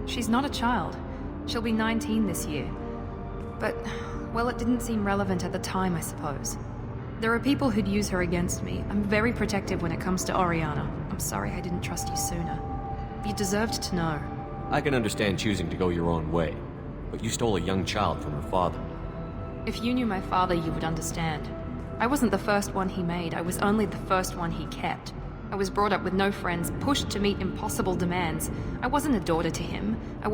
She's not a child. She'll be 19 this year. But, well, it didn't seem relevant at the time, I suppose. There are people who'd use her against me. I'm very protective when it comes to Oriana. I'm sorry I didn't trust you sooner. You deserved to know. I can understand choosing to go your own way, but you stole a young child from her father. If you knew my father, you would understand. I wasn't the first one he made. I was only the first one he kept. I was brought up with no friends, pushed to meet impossible demands. I wasn't a daughter to him. I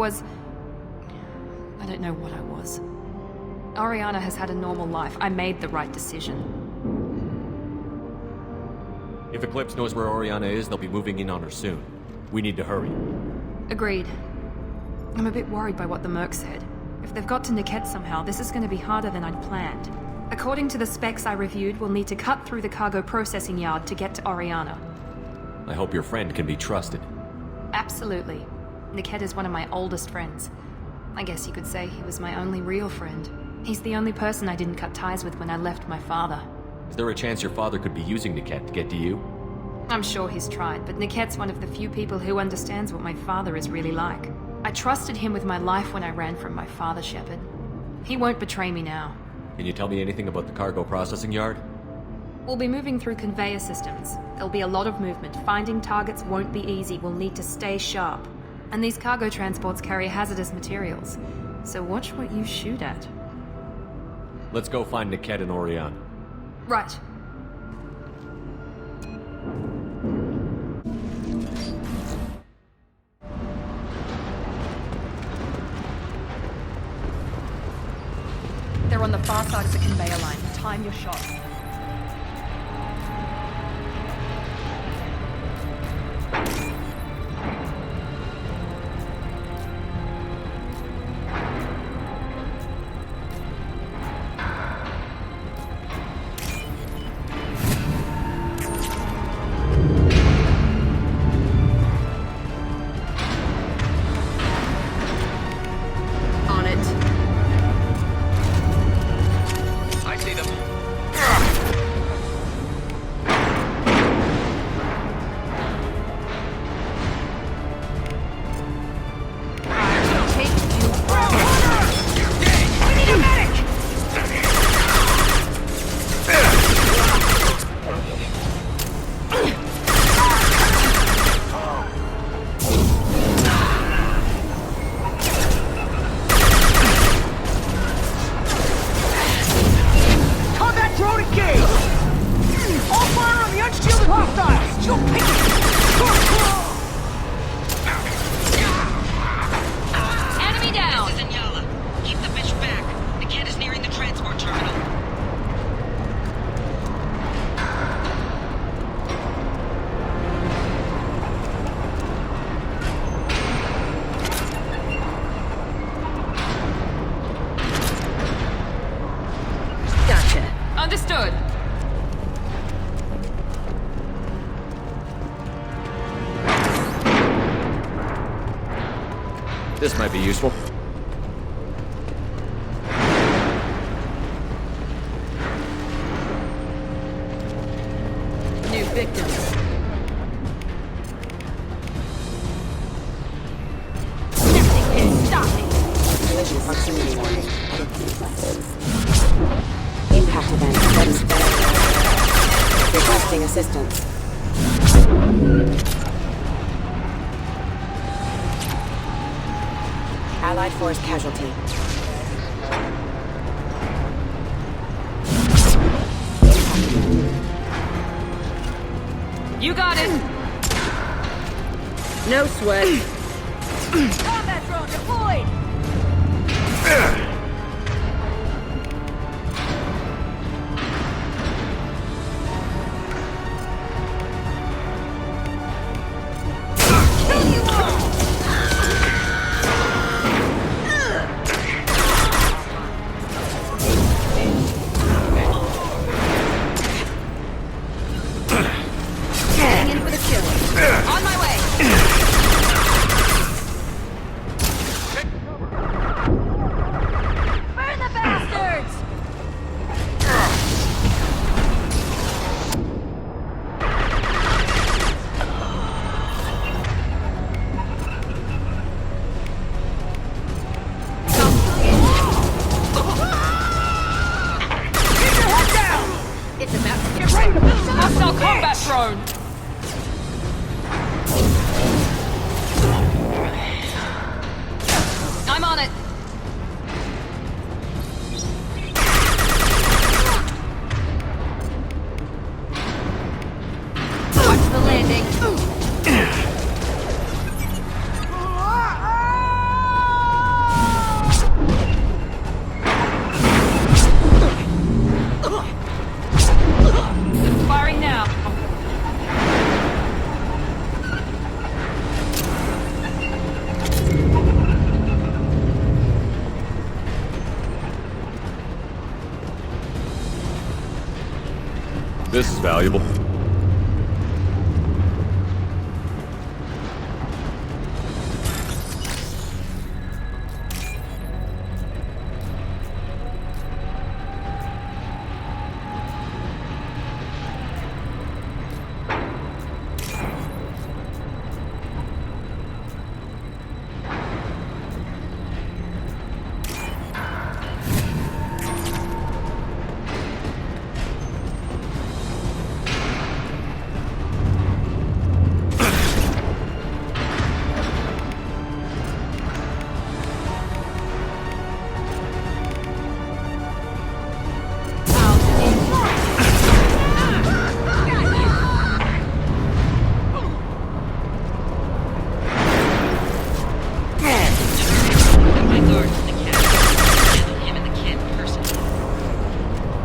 don't know what I was. Oriana has had a normal life. I made the right decision. If Eclipse knows where Oriana is, they'll be moving in on her soon. We need to hurry. Agreed. I'm a bit worried by what the Merc said. If they've got to Niket somehow, this is going to be harder than I'd planned. According to the specs I reviewed, we'll need to cut through the cargo processing yard to get to Oriana. I hope your friend can be trusted. Absolutely. Niket is one of my oldest friends. I guess you could say he was my only real friend. He's the only person I didn't cut ties with when I left my father. Is there a chance your father could be using Niket to get to you? I'm sure he's tried, but Niket's one of the few people who understands what my father is really like. I trusted him with my life when I ran from my father, Shepard. He won't betray me now. Can you tell me anything about the cargo processing yard? We'll be moving through conveyor systems. There'll be a lot of movement. Finding targets won't be easy. We'll need to stay sharp. And these cargo transports carry hazardous materials. So watch what you shoot at. Let's go find Niket and Oriana. Right. They're on the far side of the conveyor line. Time your shots. Understood. This might be useful. New victims. Collision proximity warning. Impact event status requesting assistance. Allied force casualty. You got it. No sweat. Combat drone deployed! On my way. Burn the bastards! It's about to get ready. Hostile combat drone. I'm on it. Watch the landing. Firing now. This is valuable.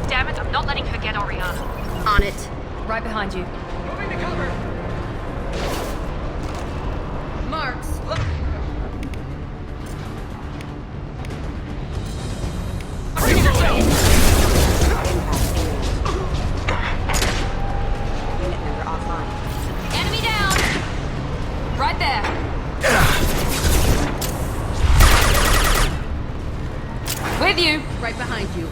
Damn it, I'm not letting her get Oriana. On it. Right behind you. Moving to cover. Marks. Unit member offline. Enemy down. Right there. With you. Right behind you.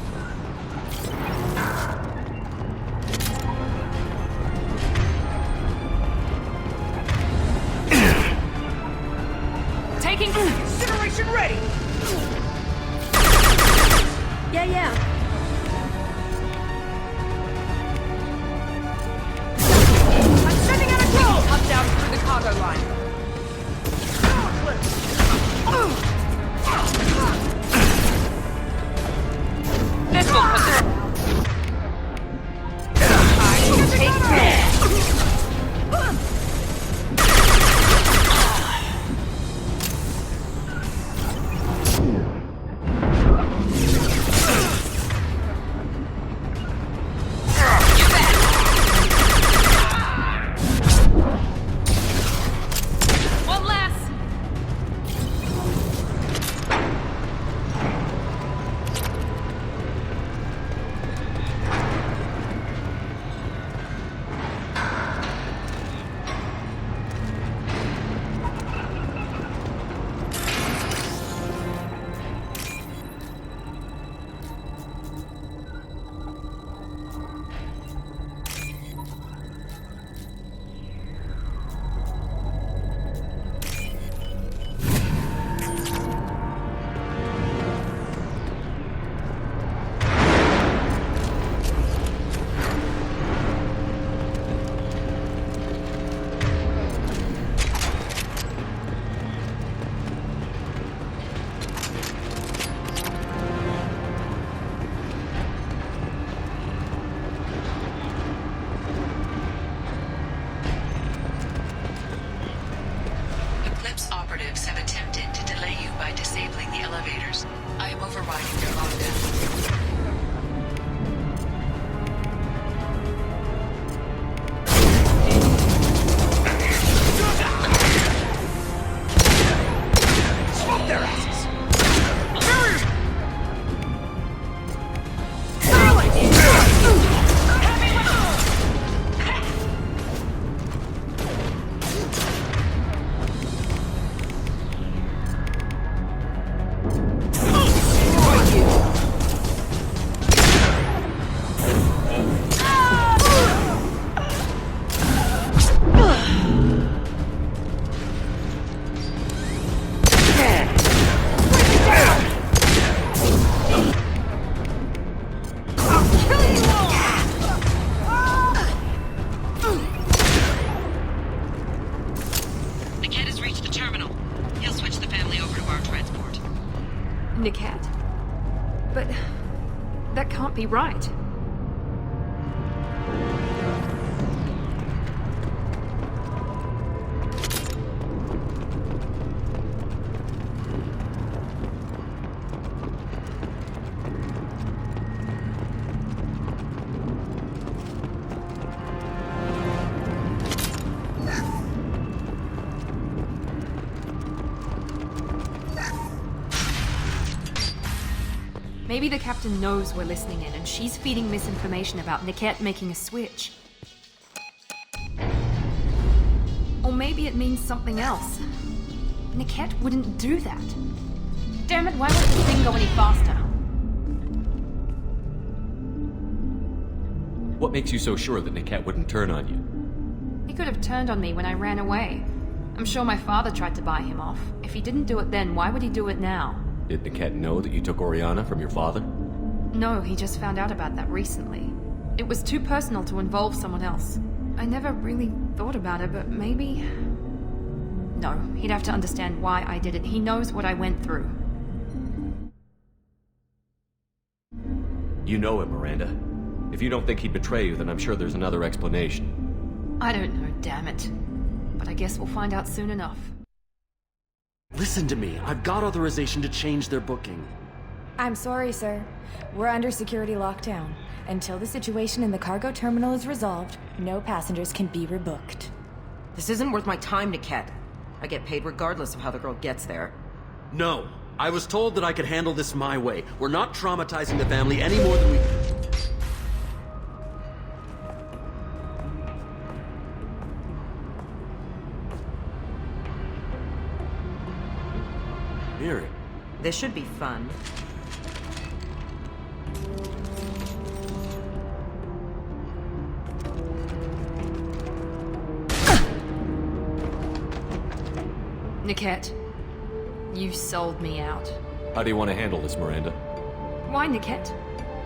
can't be right. Maybe the captain knows we're listening in, and she's feeding misinformation about Niket making a switch. Or maybe it means something else. Niket wouldn't do that. Damn it, why won't the thing go any faster? What makes you so sure that Niket wouldn't turn on you? He could have turned on me when I ran away. I'm sure my father tried to buy him off. If he didn't do it then, why would he do it now? Did Niket know that you took Oriana from your father? No, he just found out about that recently. It was too personal to involve someone else. I never really thought about it, but maybe... No, he'd have to understand why I did it. He knows what I went through. You know him, Miranda. If you don't think he'd betray you, then I'm sure there's another explanation. I don't know, damn it. But I guess we'll find out soon enough. Listen to me. I've got authorization to change their booking. I'm sorry, sir. We're under security lockdown. Until the situation in the cargo terminal is resolved, no passengers can be rebooked. This isn't worth my time, Niket. I get paid regardless of how the girl gets there. No. I was told that I could handle this my way. We're not traumatizing the family any more than we... Miri. This should be fun. Niket, you sold me out. How do you want to handle this, Miranda? Why, Niket?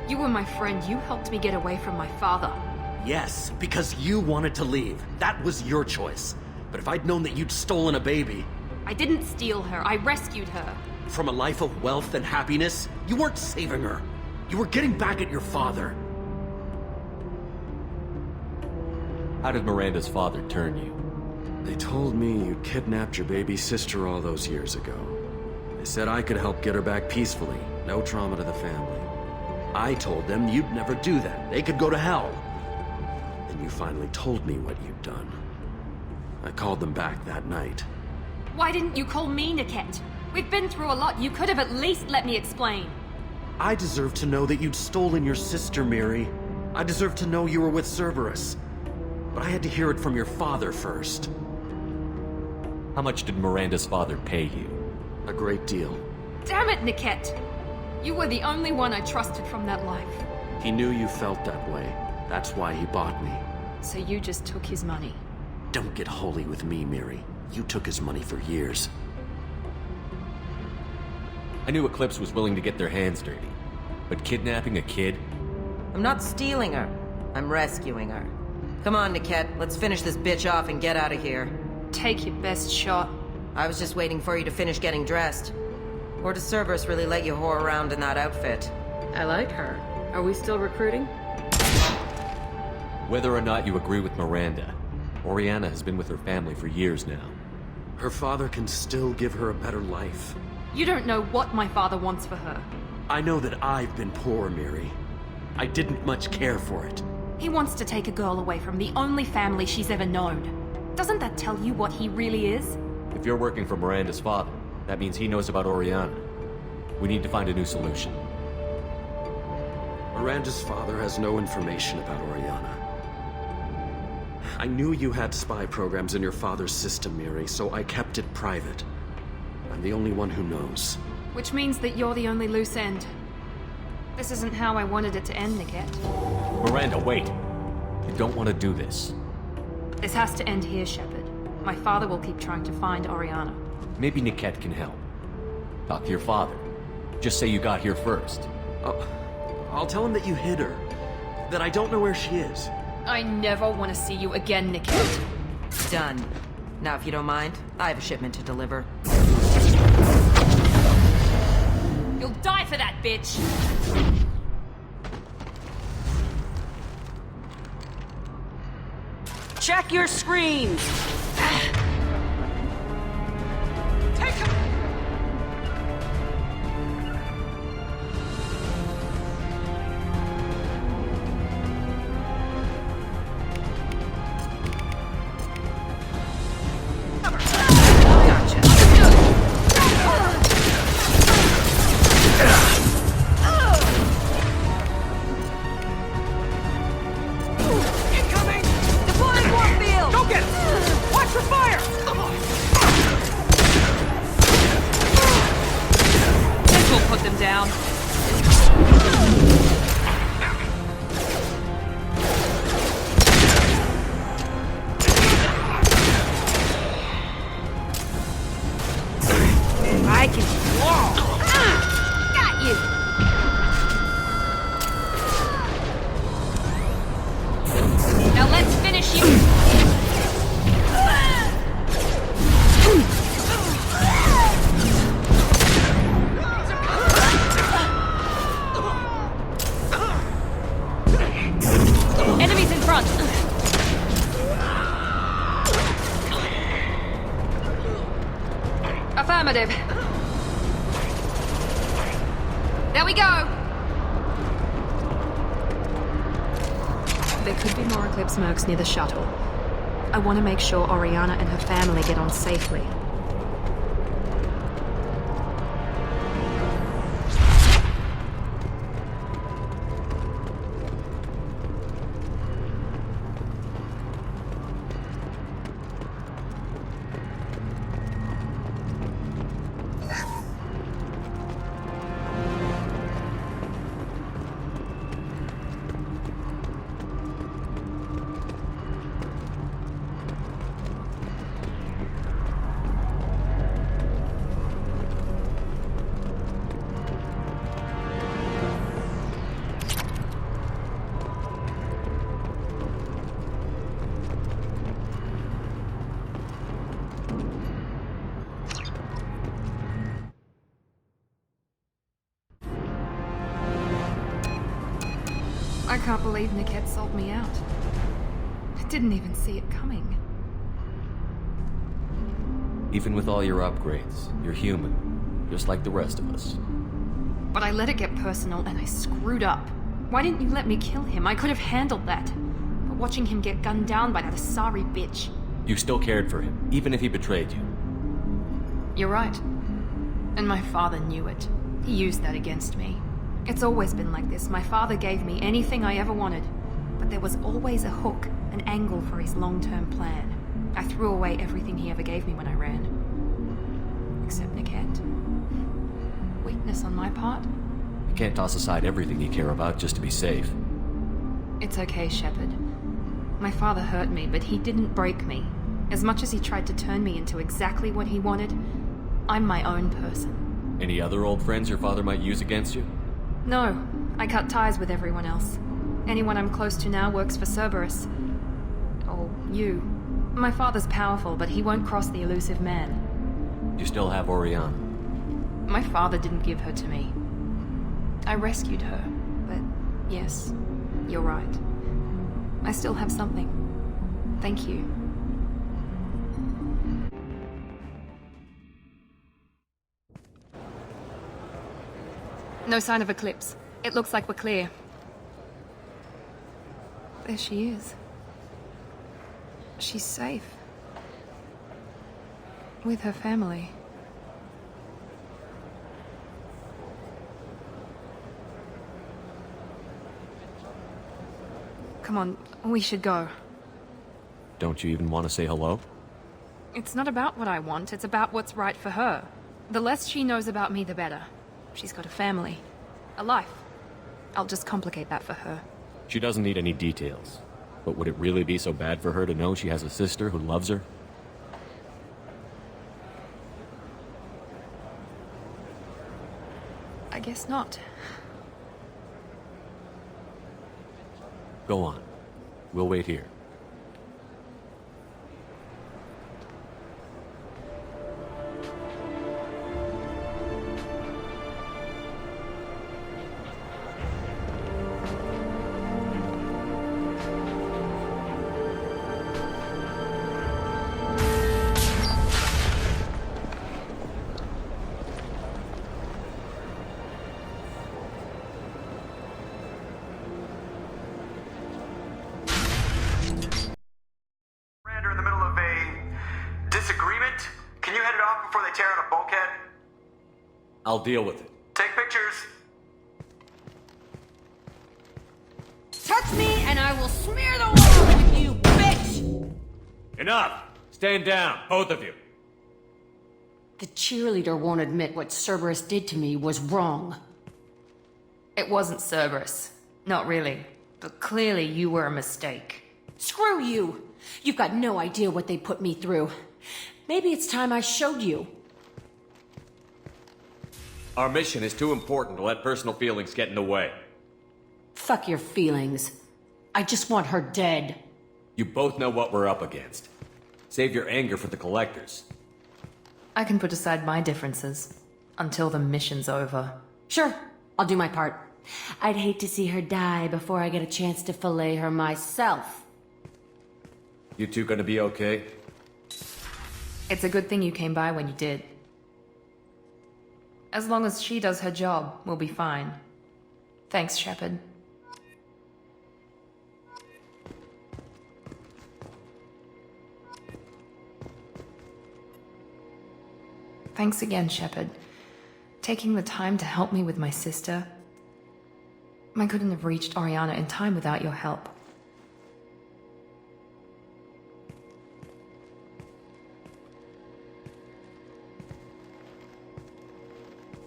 You were my friend. You helped me get away from my father. Yes, because you wanted to leave. That was your choice. But if I'd known that you'd stolen a baby... I didn't steal her. I rescued her. From a life of wealth and happiness, you weren't saving her. You were getting back at your father. How did Miranda's father turn you? They told me you kidnapped your baby sister all those years ago. They said I could help get her back peacefully. No trauma to the family. I told them you'd never do that. They could go to hell. Then you finally told me what you'd done. I called them back that night. Why didn't you call me, Niket? We've been through a lot. You could have at least let me explain. I deserve to know that you'd stolen your sister, Miri. I deserve to know you were with Cerberus. But I had to hear it from your father first. How much did Miranda's father pay you? A great deal. Damn it, Niket! You were the only one I trusted from that life. He knew you felt that way. That's why he bought me. So you just took his money? Don't get holy with me, Miri. You took his money for years. I knew Eclipse was willing to get their hands dirty. But kidnapping a kid? I'm not stealing her. I'm rescuing her. Come on, Niket. Let's finish this bitch off and get out of here. Take your best shot. I was just waiting for you to finish getting dressed. Or does Cerberus really let you whore around in that outfit? I like her. Are we still recruiting? Whether or not you agree with Miranda, Oriana has been with her family for years now. Her father can still give her a better life. You don't know what my father wants for her. I know that I've been poor, Miri. I didn't much care for it. He wants to take a girl away from the only family she's ever known. Doesn't that tell you what he really is? If you're working for Miranda's father, that means he knows about Oriana. We need to find a new solution. Miranda's father has no information about Oriana. I knew you had spy programs in your father's system, Miri, so I kept it private. I'm the only one who knows. Which means that you're the only loose end. This isn't how I wanted it to end, Niket. Miranda, wait! You don't want to do this. This has to end here, Shepard. My father will keep trying to find Oriana. Maybe Niket can help. Talk to your father. Just say you got here first. I'll tell him that you hid her. That I don't know where she is. I never want to see you again, Niket. Done. Now, if you don't mind, I have a shipment to deliver. You'll die for that, bitch! Check your screens! Take him! Affirmative. There we go! There could be more Eclipse mercs near the shuttle. I want to make sure Oriana and her family get on safely. I can't believe Niket sold me out. I didn't even see it coming. Even with all your upgrades, you're human, just like the rest of us. But I let it get personal and I screwed up. Why didn't you let me kill him? I could have handled that. But watching him get gunned down by that Asari bitch. You still cared for him, even if he betrayed you. You're right. And my father knew it. He used that against me. It's always been like this. My father gave me anything I ever wanted. But there was always a hook, an angle for his long-term plan. I threw away everything he ever gave me when I ran. Except Niket. Weakness on my part? You can't toss aside everything you care about just to be safe. It's okay, Shepard. My father hurt me, but he didn't break me. As much as he tried to turn me into exactly what he wanted, I'm my own person. Any other old friends your father might use against you? No, I cut ties with everyone else. Anyone I'm close to now works for Cerberus. Or you. My father's powerful, but he won't cross the elusive man. You still have Oriana. My father didn't give her to me. I rescued her, but yes, you're right. I still have something. Thank you. No sign of Eclipse. It looks like we're clear. There she is. She's safe. With her family. Come on, we should go. Don't you even want to say hello? It's not about what I want, it's about what's right for her. The less she knows about me, the better. She's got a family. A life. I'll just complicate that for her. She doesn't need any details. But would it really be so bad for her to know she has a sister who loves her? I guess not. Go on. We'll wait here. Ket. I'll deal with it. Take pictures. Touch me and I will smear the wall with you, bitch! Enough! Stand down, both of you. The cheerleader won't admit what Cerberus did to me was wrong. It wasn't Cerberus. Not really. But clearly you were a mistake. Screw you! You've got no idea what they put me through. Maybe it's time I showed you. Our mission is too important to let personal feelings get in the way. Fuck your feelings. I just want her dead. You both know what we're up against. Save your anger for the collectors. I can put aside my differences. Until the mission's over. Sure, I'll do my part. I'd hate to see her die before I get a chance to fillet her myself. You two gonna be okay? It's a good thing you came by when you did. As long as she does her job, we'll be fine. Thanks, Shepard. Thanks again, Shepard. Taking the time to help me with my sister. I couldn't have reached Oriana in time without your help.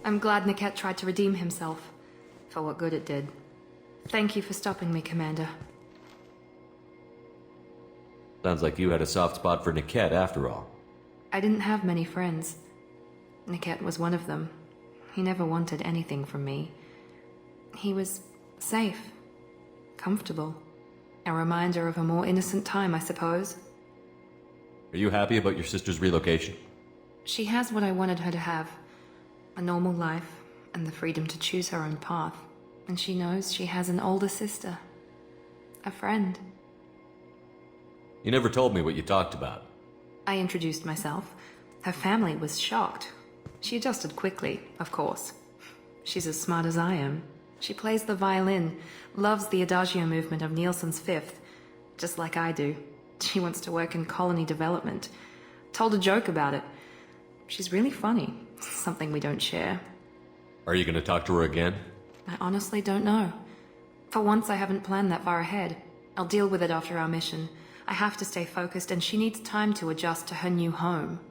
I'm glad Niket tried to redeem himself, for what good it did. Thank you for stopping me, Commander. Sounds like you had a soft spot for Niket after all. I didn't have many friends. Niket was one of them. He never wanted anything from me. He was safe, comfortable. A reminder of a more innocent time, I suppose. Are you happy about your sister's relocation? She has what I wanted her to have. A normal life, and the freedom to choose her own path. And she knows she has an older sister. A friend. You never told me what you talked about. I introduced myself. Her family was shocked. She adjusted quickly, of course. She's as smart as I am. She plays the violin, loves the adagio movement of Nielsen's Fifth, just like I do. She wants to work in colony development. Told a joke about it. She's really funny, something we don't share. Are you gonna talk to her again? I honestly don't know. For once, I haven't planned that far ahead. I'll deal with it after our mission. I have to stay focused, and she needs time to adjust to her new home.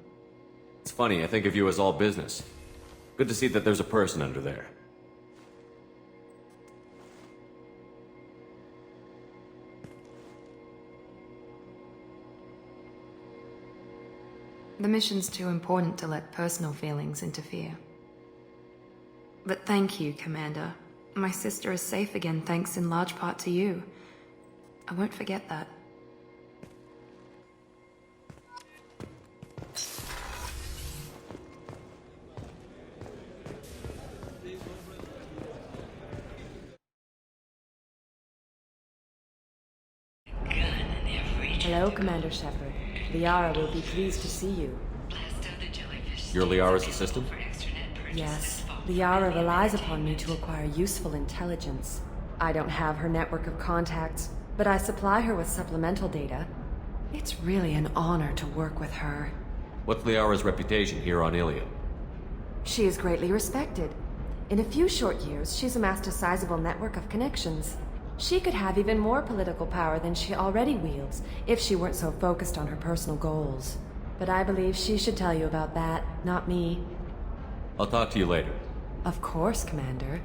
It's funny, I think of you as all business. Good to see that there's a person under there. The mission's too important to let personal feelings interfere. But thank you, Commander. My sister is safe again thanks in large part to you. I won't forget that. Hello, Commander Shepard. Liara will be pleased to see you. You're Liara's assistant? Yes. Liara relies upon me to acquire useful intelligence. I don't have her network of contacts, but I supply her with supplemental data. It's really an honor to work with her. What's Liara's reputation here on Illium? She is greatly respected. In a few short years, she's amassed a sizable network of connections. She could have even more political power than she already wields if she weren't so focused on her personal goals. But I believe she should tell you about that, not me. I'll talk to you later. Of course, Commander.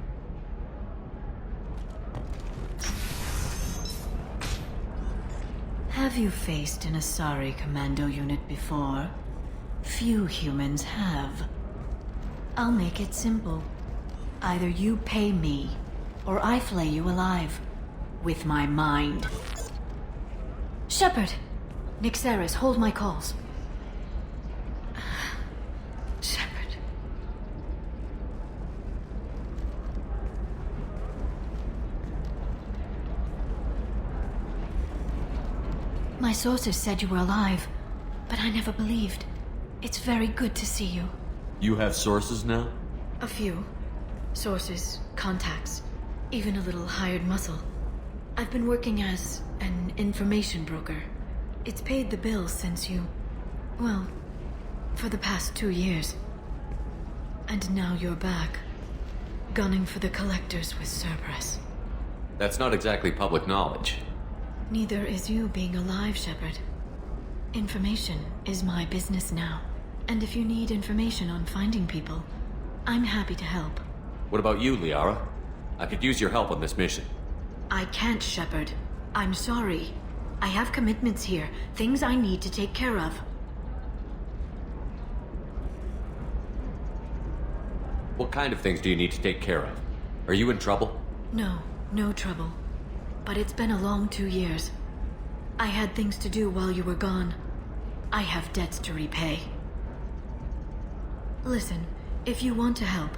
Have you faced an Asari commando unit before? Few humans have. I'll make it simple. Either you pay me, or I flay you alive. With my mind. Shepard! Nixeris, hold my calls. Shepard. My sources said you were alive, but I never believed. It's very good to see you. You have sources now? A few. Sources, contacts, even a little hired muscle. I've been working as an information broker. It's paid the bills since you... well, for the past 2 years. And now you're back, gunning for the Collectors with Cerberus. That's not exactly public knowledge. Neither is you being alive, Shepard. Information is my business now. And if you need information on finding people, I'm happy to help. What about you, Liara? I could use your help on this mission. I can't, Shepard. I'm sorry. I have commitments here, things I need to take care of. What kind of things do you need to take care of? Are you in trouble? No, no trouble. But it's been a long 2 years. I had things to do while you were gone. I have debts to repay. Listen, if you want to help,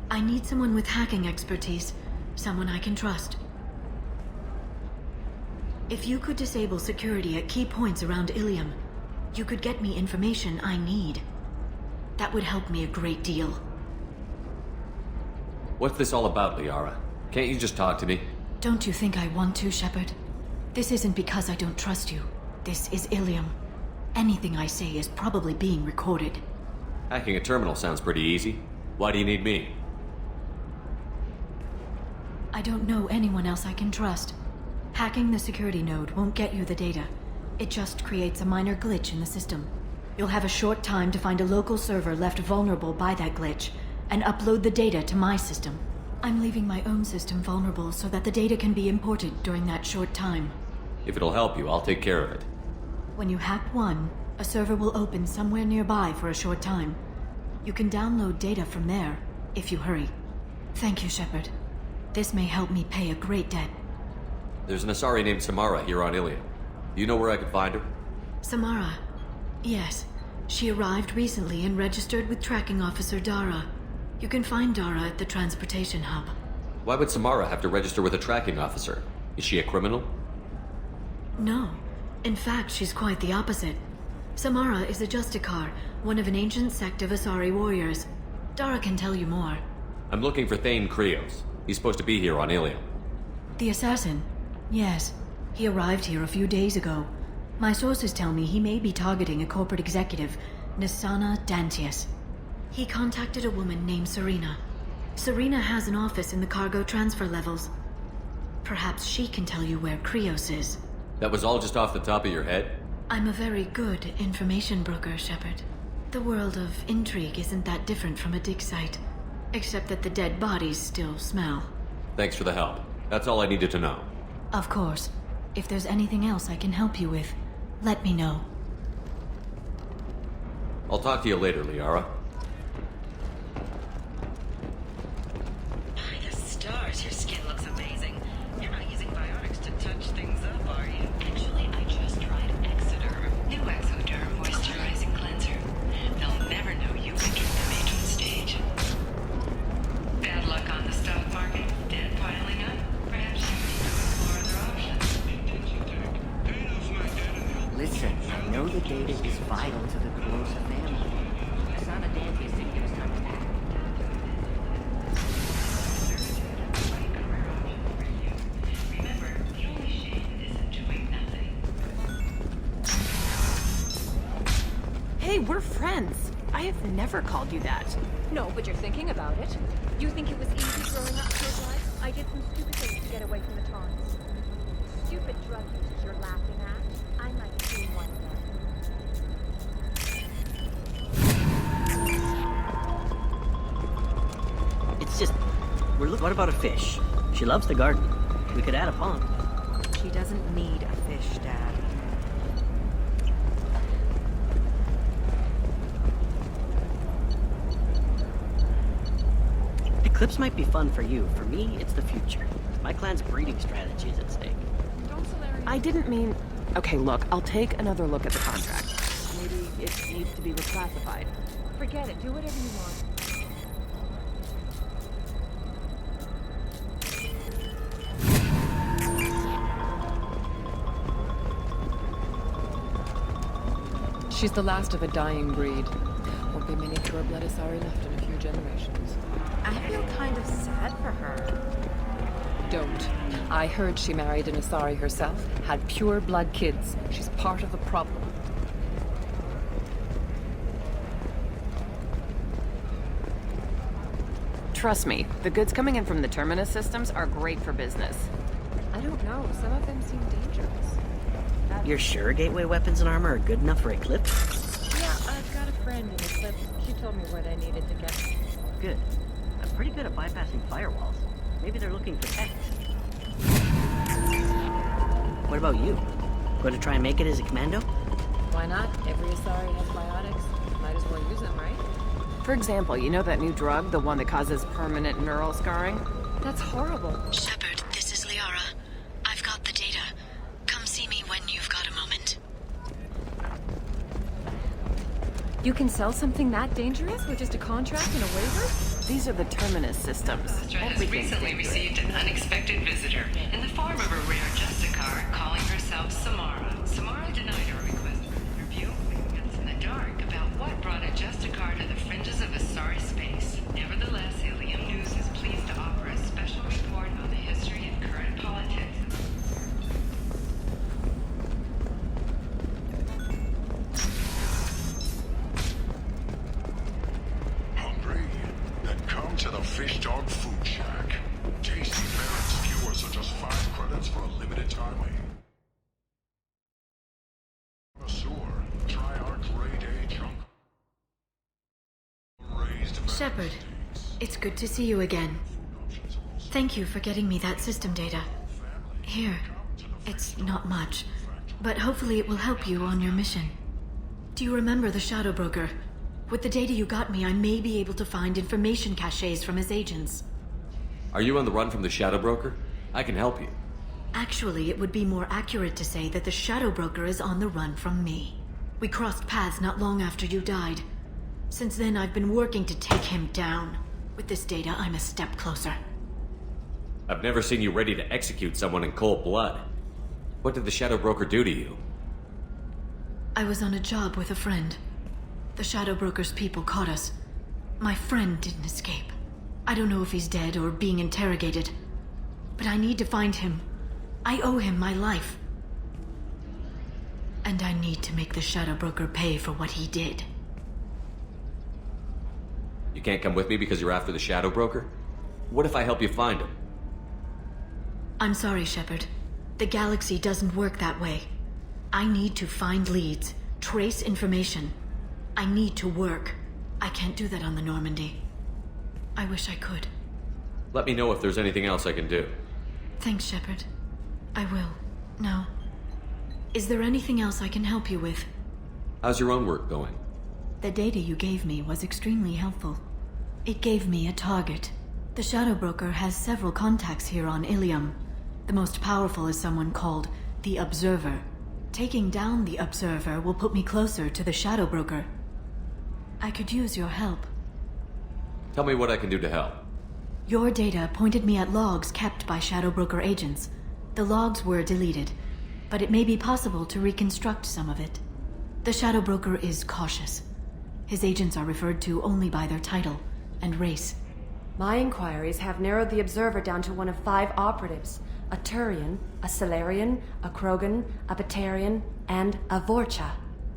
I need someone with hacking expertise. Someone I can trust. If you could disable security at key points around Illium, you could get me information I need. That would help me a great deal. What's this all about, Liara? Can't you just talk to me? Don't you think I want to, Shepard? This isn't because I don't trust you. This is Illium. Anything I say is probably being recorded. Hacking a terminal sounds pretty easy. Why do you need me? I don't know anyone else I can trust. Hacking the security node won't get you the data. It just creates a minor glitch in the system. You'll have a short time to find a local server left vulnerable by that glitch, and upload the data to my system. I'm leaving my own system vulnerable so that the data can be imported during that short time. If it'll help you, I'll take care of it. When you hack one, a server will open somewhere nearby for a short time. You can download data from there, if you hurry. Thank you, Shepard. This may help me pay a great debt. There's an Asari named Samara here on Illium. Do you know where I could find her? Samara? Yes. She arrived recently and registered with Tracking Officer Dara. You can find Dara at the transportation hub. Why would Samara have to register with a tracking officer? Is she a criminal? No. In fact, she's quite the opposite. Samara is a Justicar, one of an ancient sect of Asari warriors. Dara can tell you more. I'm looking for Thane Krios. He's supposed to be here on Illium. The assassin? Yes. He arrived here a few days ago. My sources tell me he may be targeting a corporate executive, Nisana Dantius. He contacted a woman named Serena. Serena has an office in the cargo transfer levels. Perhaps she can tell you where Krios is. That was all just off the top of your head? I'm a very good information broker, Shepard. The world of intrigue isn't that different from a dig site, except that the dead bodies still smell. Thanks for the help. That's all I needed to know. Of course. If there's anything else I can help you with, let me know. I'll talk to you later, Liara. By the stars, your skin looks amazing. You're not using biotics to touch things up, are you? Actually, I just tried Exoderm. New Exoderm moisturizing cleanser. They'll never know you entered the matron stage. Bad luck on the stock market. Debt piling up. Perhaps you need to explore other options. Listen, I know the data is vital to the Colosa family. Sana Dantes didn't give us time to pack. Hey, we're friends. I have never called you that. No, but you're thinking about it. You think it was easy growing up so life? I did some stupid things to get away from the taunts. Stupid drug users you're laughing at. I might have seen one of them. It's just, what about a fish? She loves the garden. We could add a pond. She doesn't need a fish, Dad. Eclipse might be fun for you. For me, it's the future. My clan's breeding strategy is at stake. I didn't mean... Okay, look, I'll take another look at the contract. Maybe it needs to be reclassified. Forget it. Do whatever you want. She's the last of a dying breed. Won't be many pure-blood Asari left in a few generations. I feel kind of sad for her. Don't. I heard she married an Asari herself, had pure-blood kids. She's part of the problem. Trust me, the goods coming in from the Terminus systems are great for business. I don't know. Some of them seem dangerous. You're sure gateway weapons and armor are good enough for Eclipse? Yeah, I've got a friend in Eclipse. She told me what I needed to get. Good. I'm pretty good at bypassing firewalls. Maybe they're looking for tech. What about you? Going to try and make it as a commando? Why not? Every Asari has biotics. Might as well use them, right? For example, you know that new drug, the one that causes permanent neural scarring? That's horrible. Shepard, this is Liara. I've got the data. Come see me when you've got a moment. You can sell something that dangerous with just a contract and a waiver? These are the Terminus systems. Astra has recently received an unexpected visitor in the form of a rare Justicar calling herself Samara. Samara denied her request for an interview, leaving us in the dark about what brought a Justicar to the fringes of Asari space. Nevertheless, Illium News is pleased to offer a special report on the history and current politics. Hungry? Then come to the Fish Dog Food Shack. Tasty fare and skewers are just 5 credits for a limited time. A sewer. Try our grade A junk. Raised Shepard, it's good to see you again. Thank you for getting me that system data. Here, it's not much, but hopefully it will help you on your mission. Do you remember the Shadow Broker? With the data you got me, I may be able to find information caches from his agents. Are you on the run from the Shadow Broker? I can help you. Actually, it would be more accurate to say that the Shadow Broker is on the run from me. We crossed paths not long after you died. Since then, I've been working to take him down. With this data, I'm a step closer. I've never seen you ready to execute someone in cold blood. What did the Shadow Broker do to you? I was on a job with a friend. The Shadow Broker's people caught us. My friend didn't escape. I don't know if he's dead or being interrogated. But I need to find him. I owe him my life. And I need to make the Shadow Broker pay for what he did. You can't come with me because you're after the Shadow Broker? What if I help you find him? I'm sorry, Shepard. The galaxy doesn't work that way. I need to find leads, trace information. I need to work. I can't do that on the Normandy. I wish I could. Let me know if there's anything else I can do. Thanks, Shepard. I will. Now, is there anything else I can help you with? How's your own work going? The data you gave me was extremely helpful. It gave me a target. The Shadow Broker has several contacts here on Illium. The most powerful is someone called the Observer. Taking down the Observer will put me closer to the Shadow Broker. I could use your help. Tell me what I can do to help. Your data pointed me at logs kept by Shadow Broker agents. The logs were deleted, but it may be possible to reconstruct some of it. The Shadow Broker is cautious. His agents are referred to only by their title and race. My inquiries have narrowed the Observer down to one of 5 operatives. A Turian, a Solarian, a Krogan, a Batarian, and a Vorcha.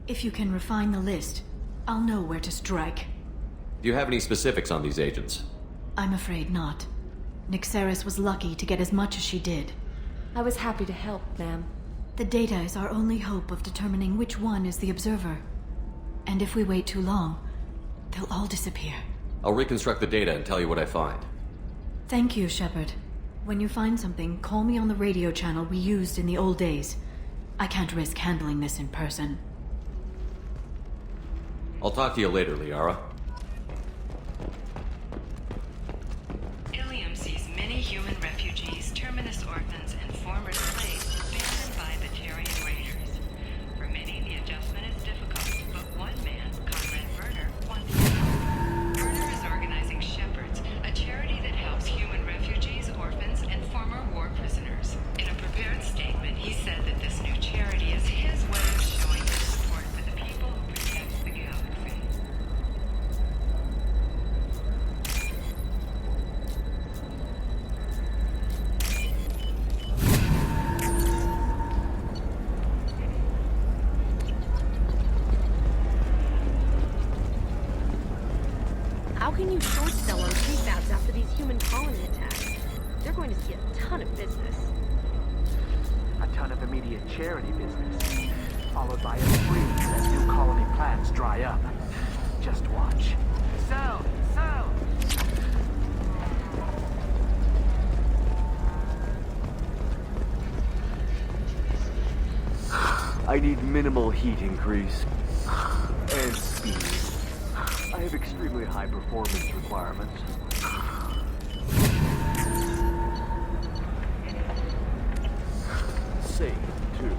If you can refine the list, I'll know where to strike. Do you have any specifics on these agents? I'm afraid not. Nyxeris was lucky to get as much as she did. I was happy to help, ma'am. The data is our only hope of determining which one is the Observer. And if we wait too long, they'll all disappear. I'll reconstruct the data and tell you what I find. Thank you, Shepard. When you find something, call me on the radio channel we used in the old days. I can't risk handling this in person. I'll talk to you later, Liara. Illium sees many human refugees, terminus orphans, and former slaves abandoned by Batarian raiders. For many, the adjustment is difficult, but one man, Conrad Werner, wants to help. Werner is organizing Shepherds, a charity that helps human refugees, orphans, and former war prisoners. In a prepared statement, he said that this new charity is his way of showing his support for the people who protect the galaxy. How can you short sell on prefabs after to these human colony attacks. They're going to see a ton of business. A ton of immediate charity business, followed by a freeze as new colony plans dry up. Just watch. Sell! Sell! I need minimal heat increase. And speed. I have extremely high performance requirements. Safe, too.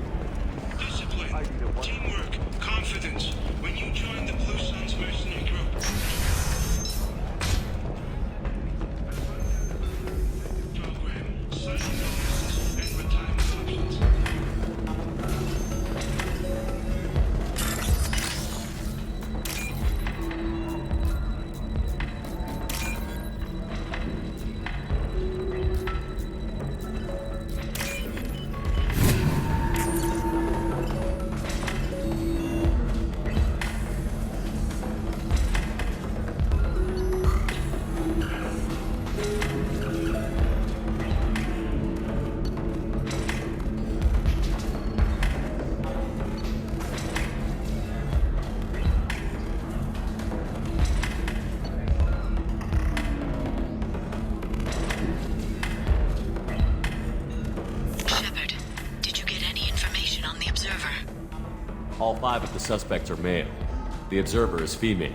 Discipline, teamwork, confidence. When you join the Blue Suns mercenary group. Program, signing bonuses, and retirement options. All 5 of the suspects are male. The observer is female.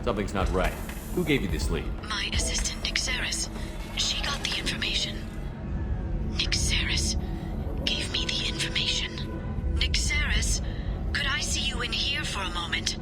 Something's not right. Who gave you this lead? My assistant, Nixeris. She got the information. Nixeris gave me the information. Nixeris, could I see you in here for a moment?